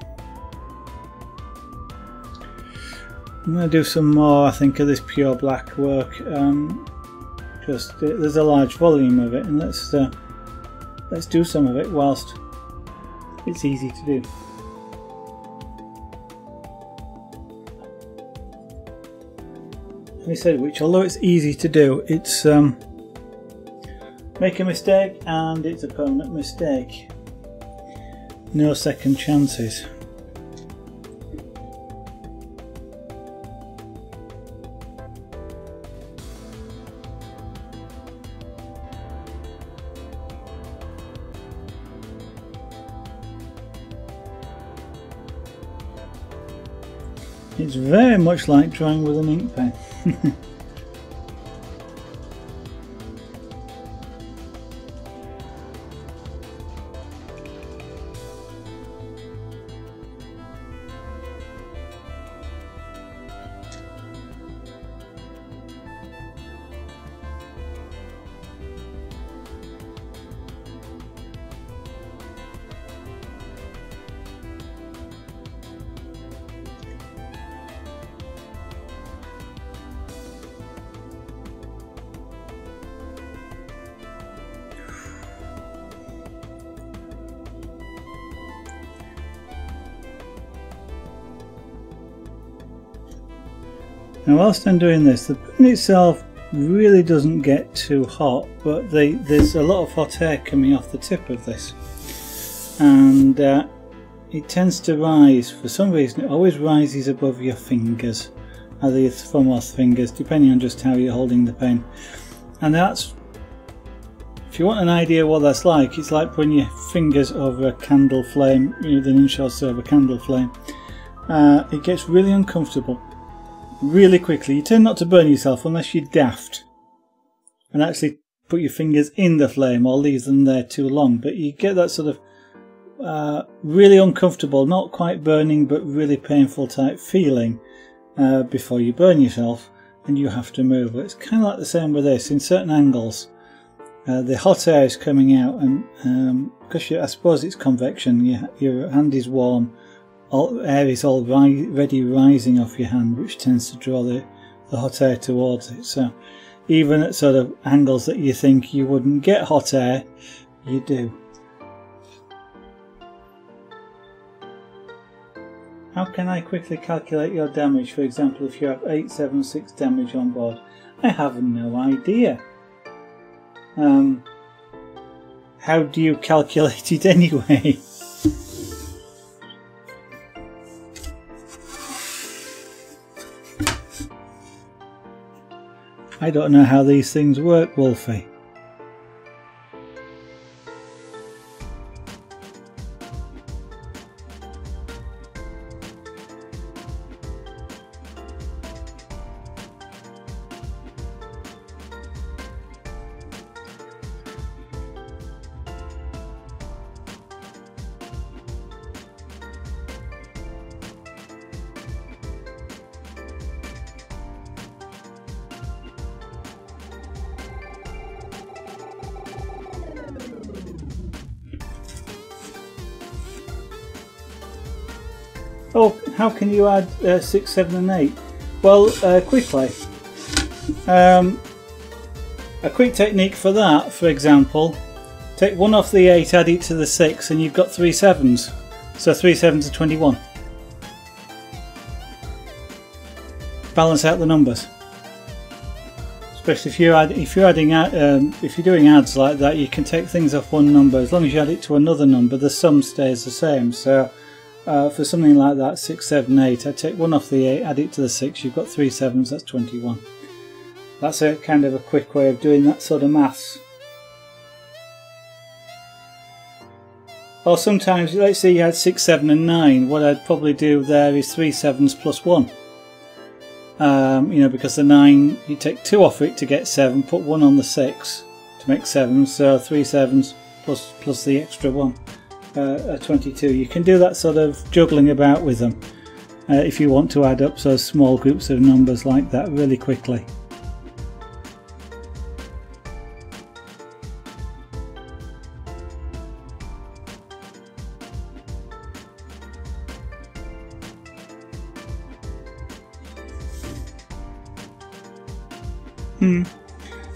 I'm going to do some more, I think, of this pure black work. Just there's a large volume of it, and let's do some of it whilst it's easy to do. I said, which although it's easy to do, it's make a mistake and it's a permanent mistake. No second chances. It's very much like drawing with an ink pen. Now whilst I'm doing this, the pen itself really doesn't get too hot, but there's a lot of hot air coming off the tip of this, and it tends to rise. For some reason it always rises above your fingers, either your thumb or fingers, depending on just how you're holding the pen. And that's, if you want an idea what that's like, it's like putting your fingers over a candle flame, with an inch or so of a candle flame. It gets really uncomfortable really quickly. You tend not to burn yourself unless you're daft and actually put your fingers in the flame or leave them there too long, but you get that sort of really uncomfortable, not quite burning but really painful type feeling before you burn yourself and you have to move. It's kind of like the same with this. In certain angles the hot air is coming out, and because I suppose it's convection, your hand is warm, air is already rising off your hand, which tends to draw the hot air towards it. So even at sort of angles that you think you wouldn't get hot air, you do. How can I quickly calculate your damage? For example, if you have 876 damage on board, I have no idea. How do you calculate it anyway? I don't know how these things work, Wolfie. Oh, how can you add 6, 7 and 8? Well, quickly. A quick technique for that, for example, take 1 off the 8, add it to the 6 and you've got 3 7s. So 3 7s are 21. Balance out the numbers. Especially if you're doing adds like that, you can take things off one number. As long as you add it to another number, the sum stays the same. So for something like that, 6, 7, 8, I take one off the 8, add it to the 6. You've got 3 7s. That's 21. That's a kind of a quick way of doing that sort of maths. Or sometimes, let's say you had 6, 7, and 9. What I'd probably do there is 3 7s plus 1. You know, because the 9, you take 2 off it to get 7, put 1 on the 6 to make 7, so 3 7s plus the extra 1 are 22. You can do that sort of juggling about with them if you want to add up so small groups of numbers like that really quickly.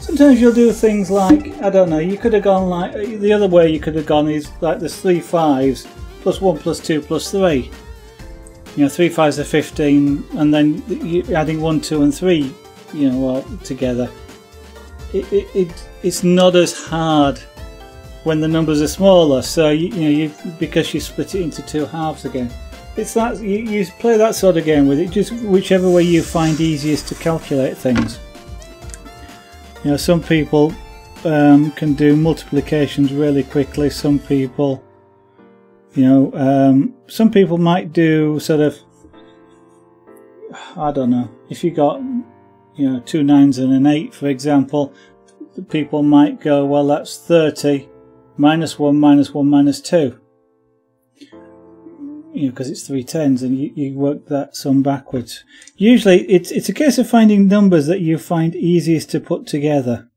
Sometimes you'll do things like, I don't know, you could have gone like, the other way you could have gone is like there's 3 5s plus 1 plus 2 plus 3. You know, 3 5s are 15, and then you're adding 1, 2 and 3, you know, together. It's not as hard when the numbers are smaller, so because you split it into 2 halves again. It's that you play that sort of game with it, just whichever way you find easiest to calculate things. You know, some people can do multiplications really quickly. Some people, some people might do sort of, I don't know, if you got, 2 9s and an 8, for example, people might go, well, that's 30 minus 1 minus 1 minus 2. Because it's 3 10s, and you work that sum backwards. Usually it's a case of finding numbers that you find easiest to put together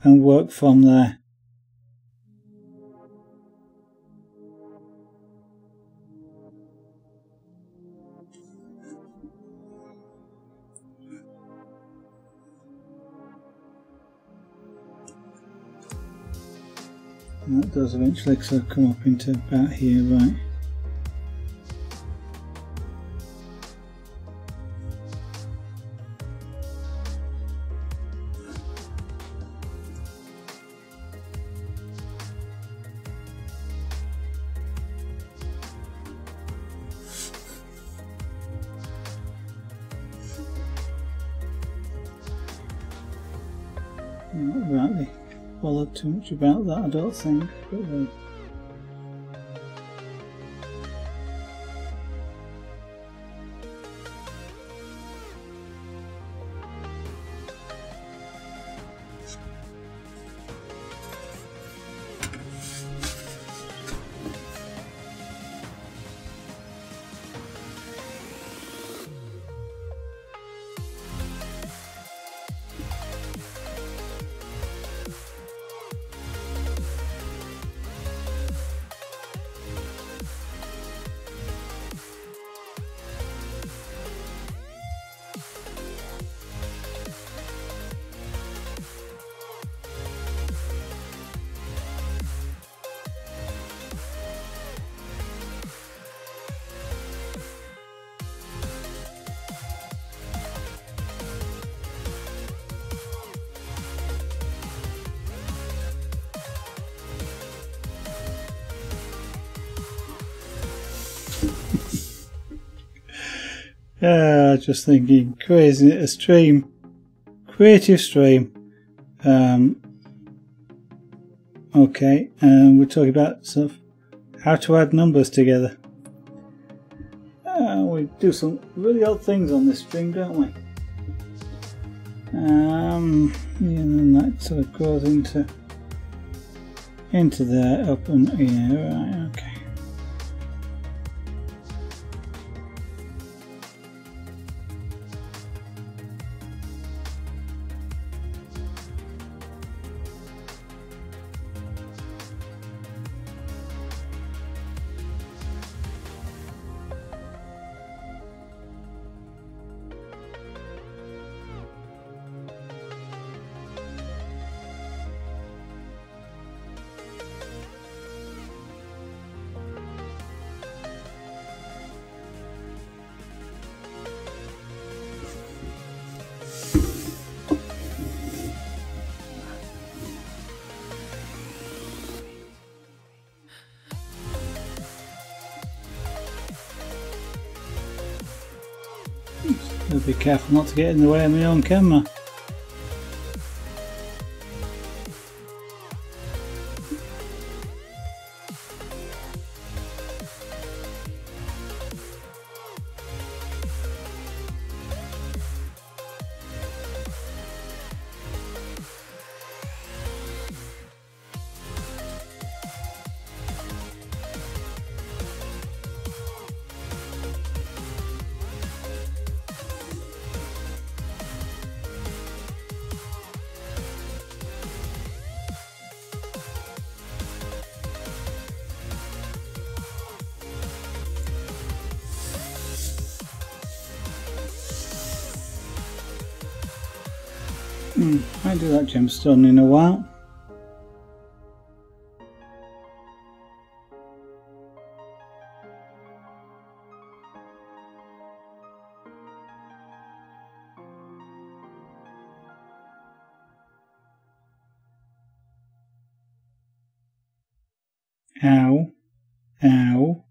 and work from there. And that does eventually sort of come up into about here, right? Not rightly bothered too much about that, I don't think. But, just thinking, crazy, a stream, creative stream. Okay, we're talking about sort of how to add numbers together. We do some really odd things on this stream, don't we? And that sort of goes into there, up and right, okay. Gotta be careful not to get in the way of my own camera. Might do that gemstone in a while. Ow, ow,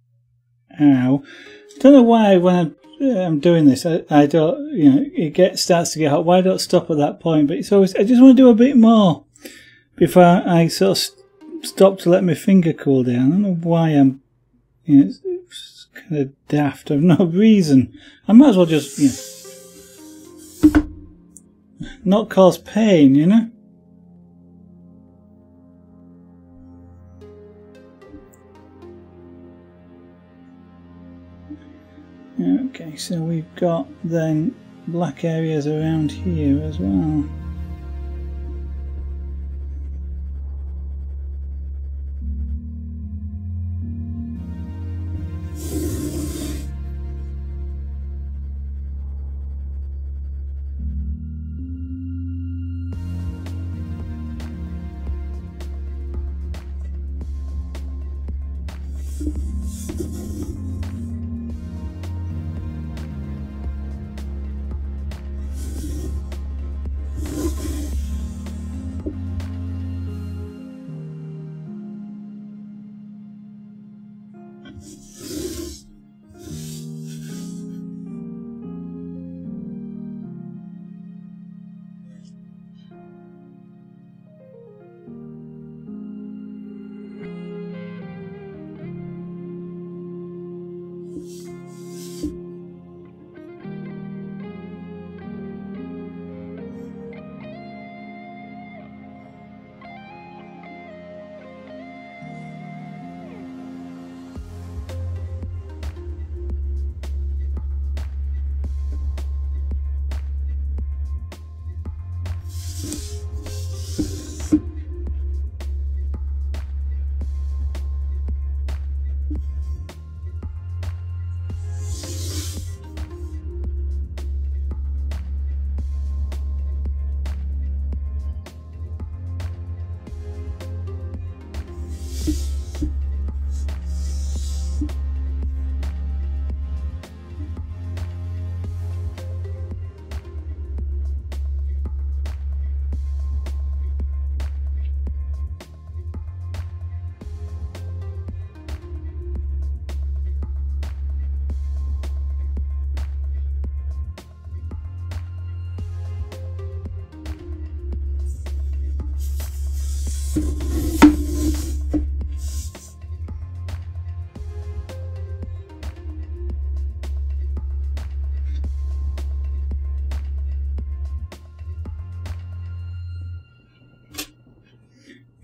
ow. Don't know why when I'm doing this, I don't, you know, it starts to get hot. Why don't stop at that point? But it's always, I just want to do a bit more before I sort of stop to let my finger cool down. I don't know why I'm, you know, it's kind of daft. I've no reason. I might as well just, you know, not cause pain, you know. Okay, so we've got then black areas around here as well.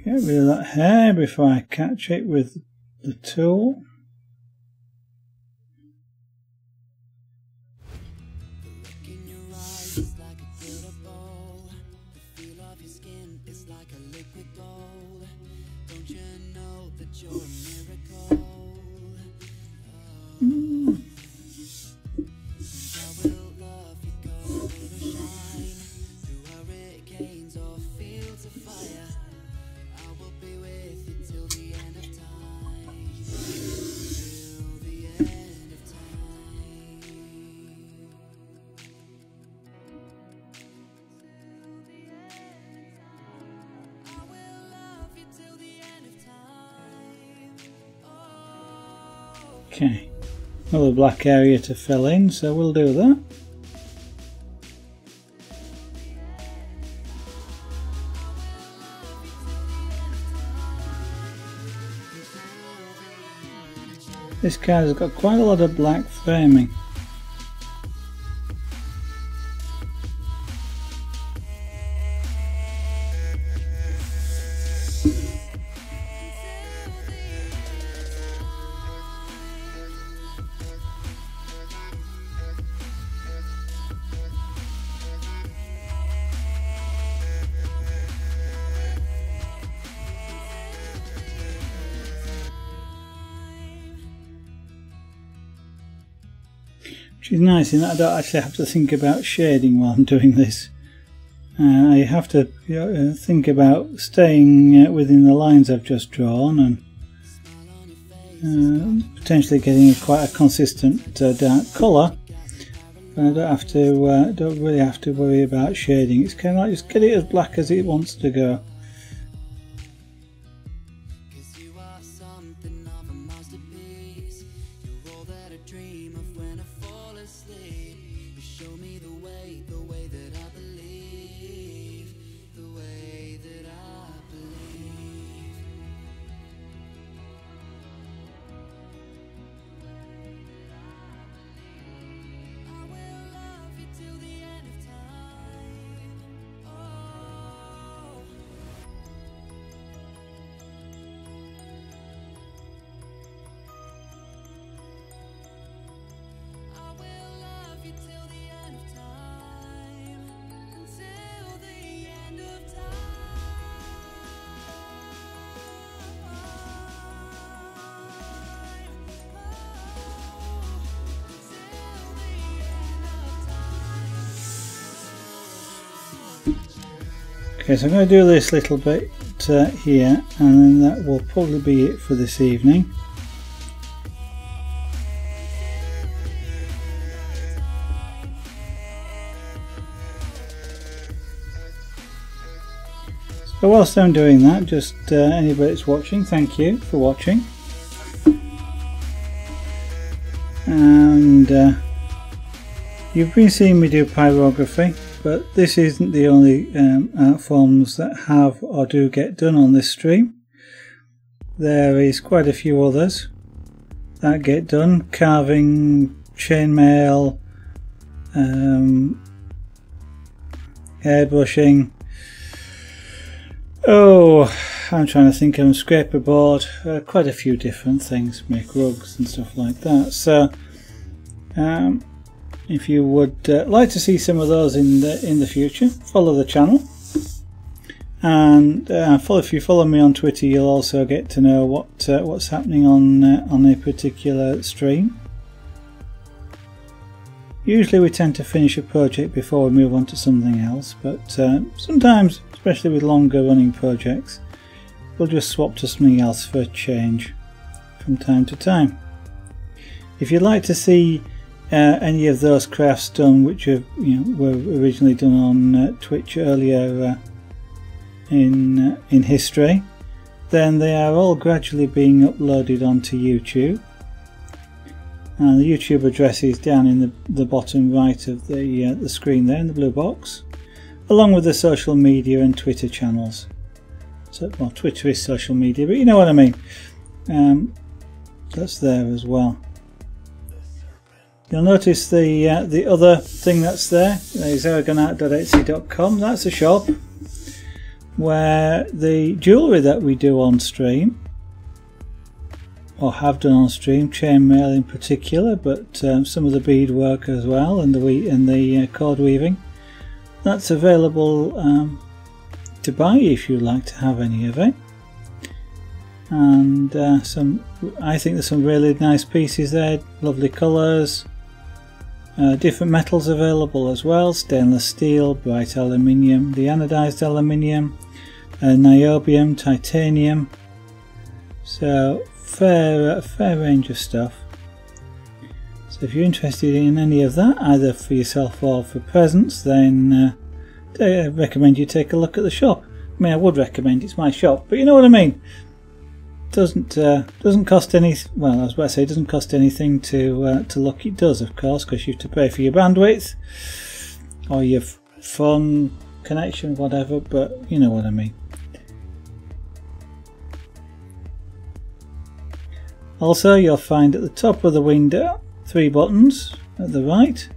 Get rid of that hair before I catch it with the tool. Okay, another black area to fill in, so we'll do that. This card has got quite a lot of black framing. Which is nice in that I don't actually have to think about shading while I'm doing this. I have to think about staying within the lines I've just drawn and potentially getting quite a consistent dark colour. But I don't really have to worry about shading. It's kind of like just get it as black as it wants to go. Okay, so I'm going to do this little bit here, and then that will probably be it for this evening. So whilst I'm doing that, just anybody that's watching, thank you for watching. And you've been seeing me do pyrography, but this isn't the only art forms that have or do get done on this stream. There is quite a few others that get done: carving, chainmail, airbrushing. Oh, I'm trying to think of them. Scraper board, quite a few different things. Make rugs and stuff like that. So, if you would like to see some of those in the future, follow the channel. And if you follow me on Twitter, you'll also get to know what's happening on a particular stream. Usually we tend to finish a project before we move on to something else, but sometimes, especially with longer running projects, we'll just swap to something else for a change from time to time. If you'd like to see any of those crafts done, which were originally done on Twitch earlier in history, then they are all gradually being uploaded onto YouTube. And the YouTube address is down in the bottom right of the screen there in the blue box, along with the social media and Twitter channels. So, well, Twitter is social media, but you know what I mean. That's there as well. You'll notice the other thing that's there is aragonart.etsy.com. That's a shop where the jewellery that we do on stream, or have done on stream, chainmail in particular, but some of the beadwork as well, and the cord weaving, that's available to buy if you'd like to have any of it. And I think there's some really nice pieces there, lovely colours, different metals available as well: stainless steel, bright aluminium, the anodized aluminium, niobium, titanium. So fair range of stuff. So if you're interested in any of that, either for yourself or for presents, then I recommend you take a look at the shop. I mean, I would recommend, it's my shop, but you know what I mean. Doesn't cost any. Well, I was about to say it doesn't cost anything to look. It does, of course, because you have to pay for your bandwidth or your phone connection, whatever. But you know what I mean. Also, you'll find at the top of the window 3 buttons at the right.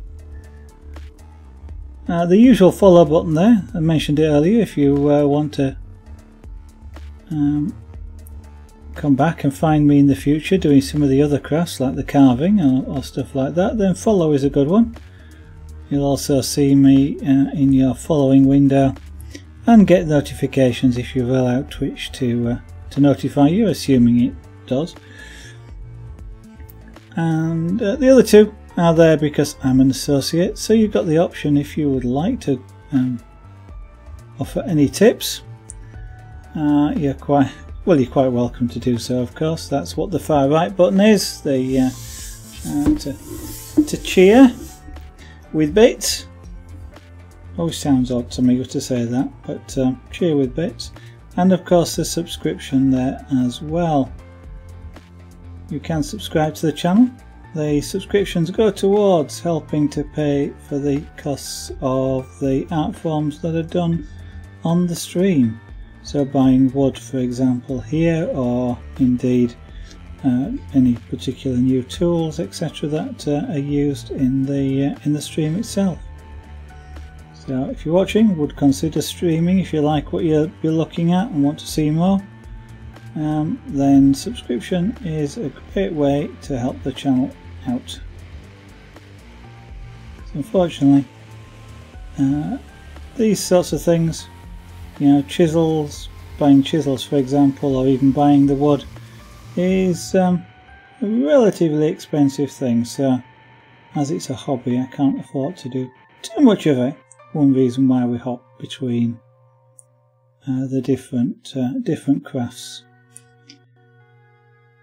The usual follow button there, I mentioned it earlier. If you want to come back and find me in the future doing some of the other crafts like the carving or stuff like that, then follow is a good one. You'll also see me in your following window and get notifications if you've allowed Twitch to notify you, assuming it does. And the other 2 are there because I'm an associate, so you've got the option if you would like to offer any tips. You're quite welcome to do so, of course. That's what the far right button is, the to cheer with bits. Always sounds odd to me to say that, but cheer with bits. And of course the subscription there as well. You can subscribe to the channel. The subscriptions go towards helping to pay for the costs of the art forms that are done on the stream. So buying wood, for example, here, or indeed any particular new tools, etc., that are used in the stream itself. So if you're watching, would consider streaming if you like what you're looking at and want to see more. Then subscription is a great way to help the channel out. So unfortunately, these sorts of things, you know, chisels, buying chisels for example, or even buying the wood, is a relatively expensive thing. So as it's a hobby, I can't afford to do too much of it. One reason why we hop between the different crafts.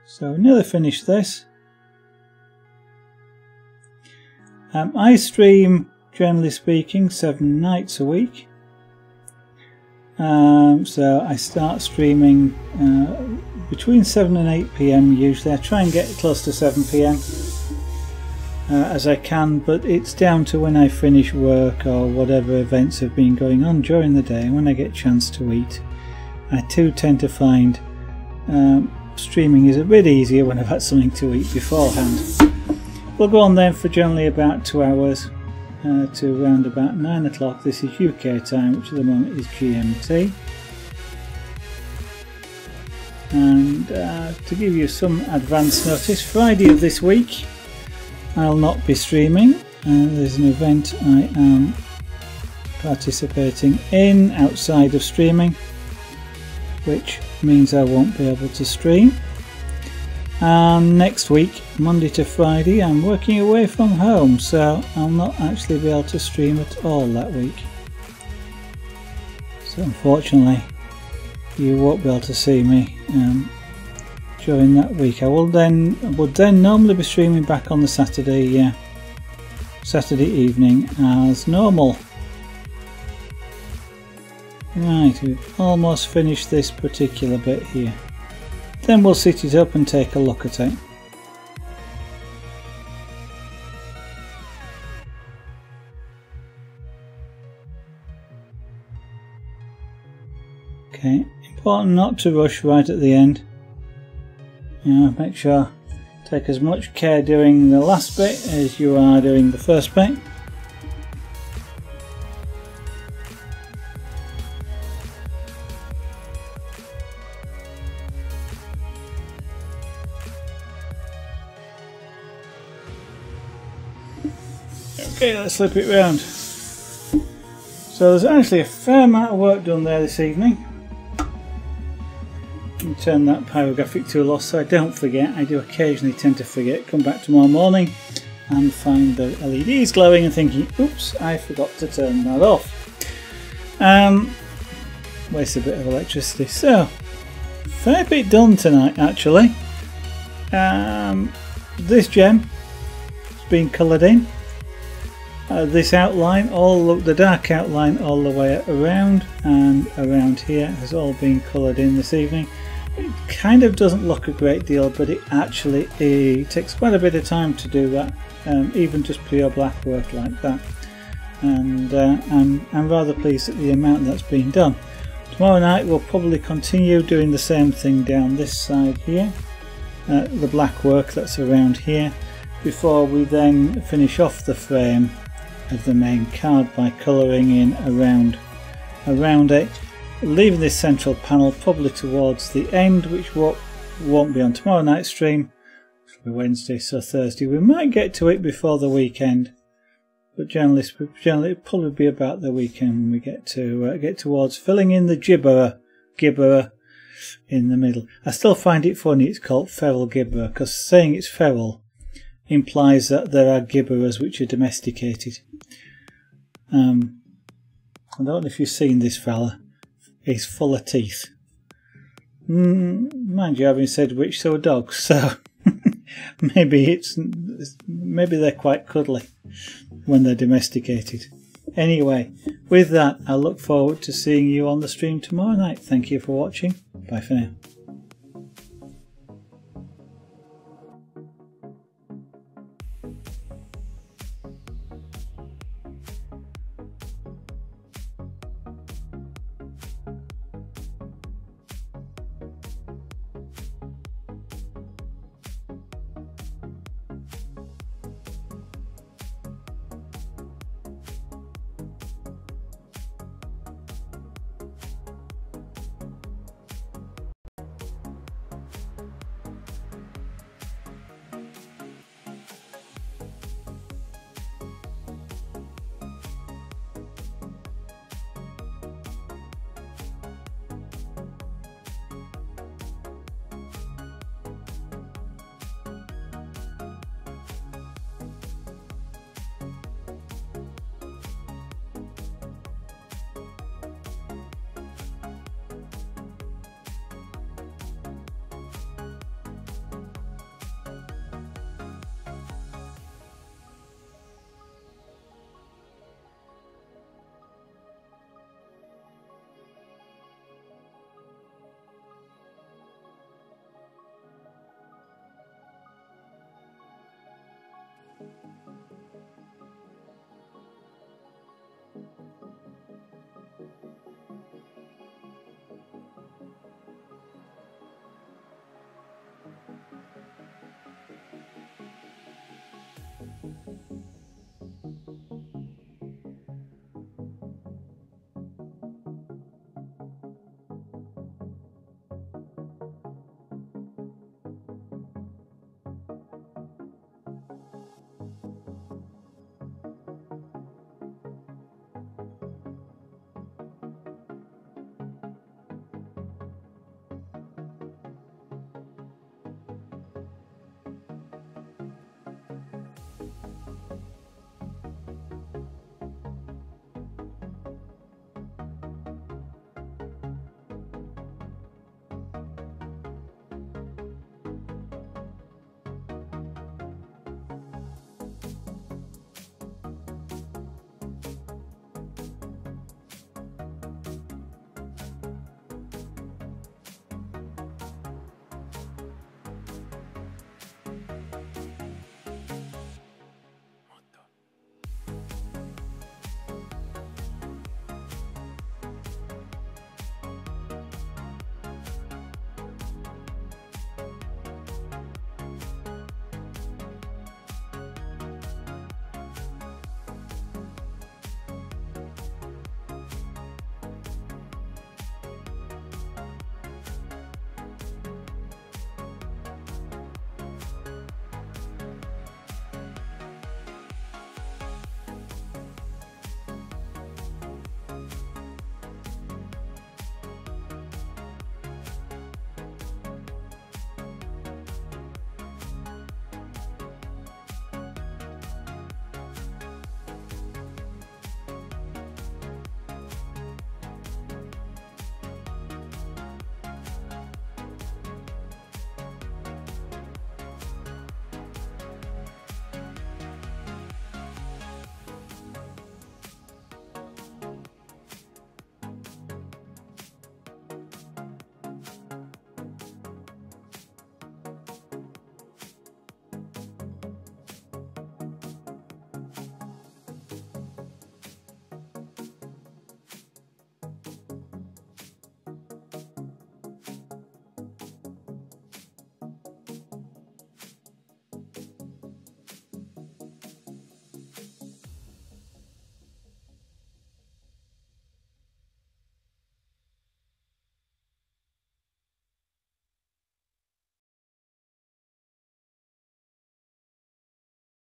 So nearly finished this. I stream, generally speaking, 7 nights a week. So I start streaming between 7 and 8 PM usually. I try and get close to 7 PM as I can, but it's down to when I finish work or whatever events have been going on during the day. When I get a chance to eat, I too tend to find streaming is a bit easier when I've had something to eat beforehand. We'll go on then for generally about 2 hours to around about 9 o'clock. This is UK time, which at the moment is GMT. And to give you some advance notice, Friday of this week I'll not be streaming. There's an event I am participating in outside of streaming, which means I won't be able to stream. And next week, Monday to Friday, I'm working away from home, so I'll not actually be able to stream at all that week. So unfortunately, you won't be able to see me during that week. I would then normally be streaming back on the Saturday evening as normal. Right, we've almost finished this particular bit here. Then we'll sit it up and take a look at it. Okay, important not to rush right at the end. Make sure take as much care doing the last bit as you are doing the first bit. Okay, let's flip it round. So there's actually a fair amount of work done there this evening. Turn that pyrographic tool off so I don't forget. I do occasionally tend to forget. Come back tomorrow morning and find the LEDs glowing and thinking, oops, I forgot to turn that off. Waste a bit of electricity. So, fair bit done tonight actually. This gem has been coloured in. This outline, the dark outline all the way around and around here has all been coloured in this evening. It kind of doesn't look a great deal, but it actually takes quite a bit of time to do that, even just pure black work like that. And I'm rather pleased at the amount that's been done. Tomorrow night we'll probably continue doing the same thing down this side here. the black work that's around here, before we then finish off the frame of the main card by colouring in around it, leaving this central panel probably towards the end, which won't be on tomorrow night's stream. It'll be Wednesday, so Thursday. We might get to it before the weekend, but generally it'll probably be about the weekend when we get towards filling in the Gibberer in the middle. I still find it funny it's called Feral Gibberer, because saying it's feral implies that there are Gibberers which are domesticated. I don't know if you've seen this fella. He's full of teeth. Mind you, having said which, so are dogs, so maybe they're quite cuddly when they're domesticated. Anyway, with that, I look forward to seeing you on the stream tomorrow night. Thank you for watching. Bye for now.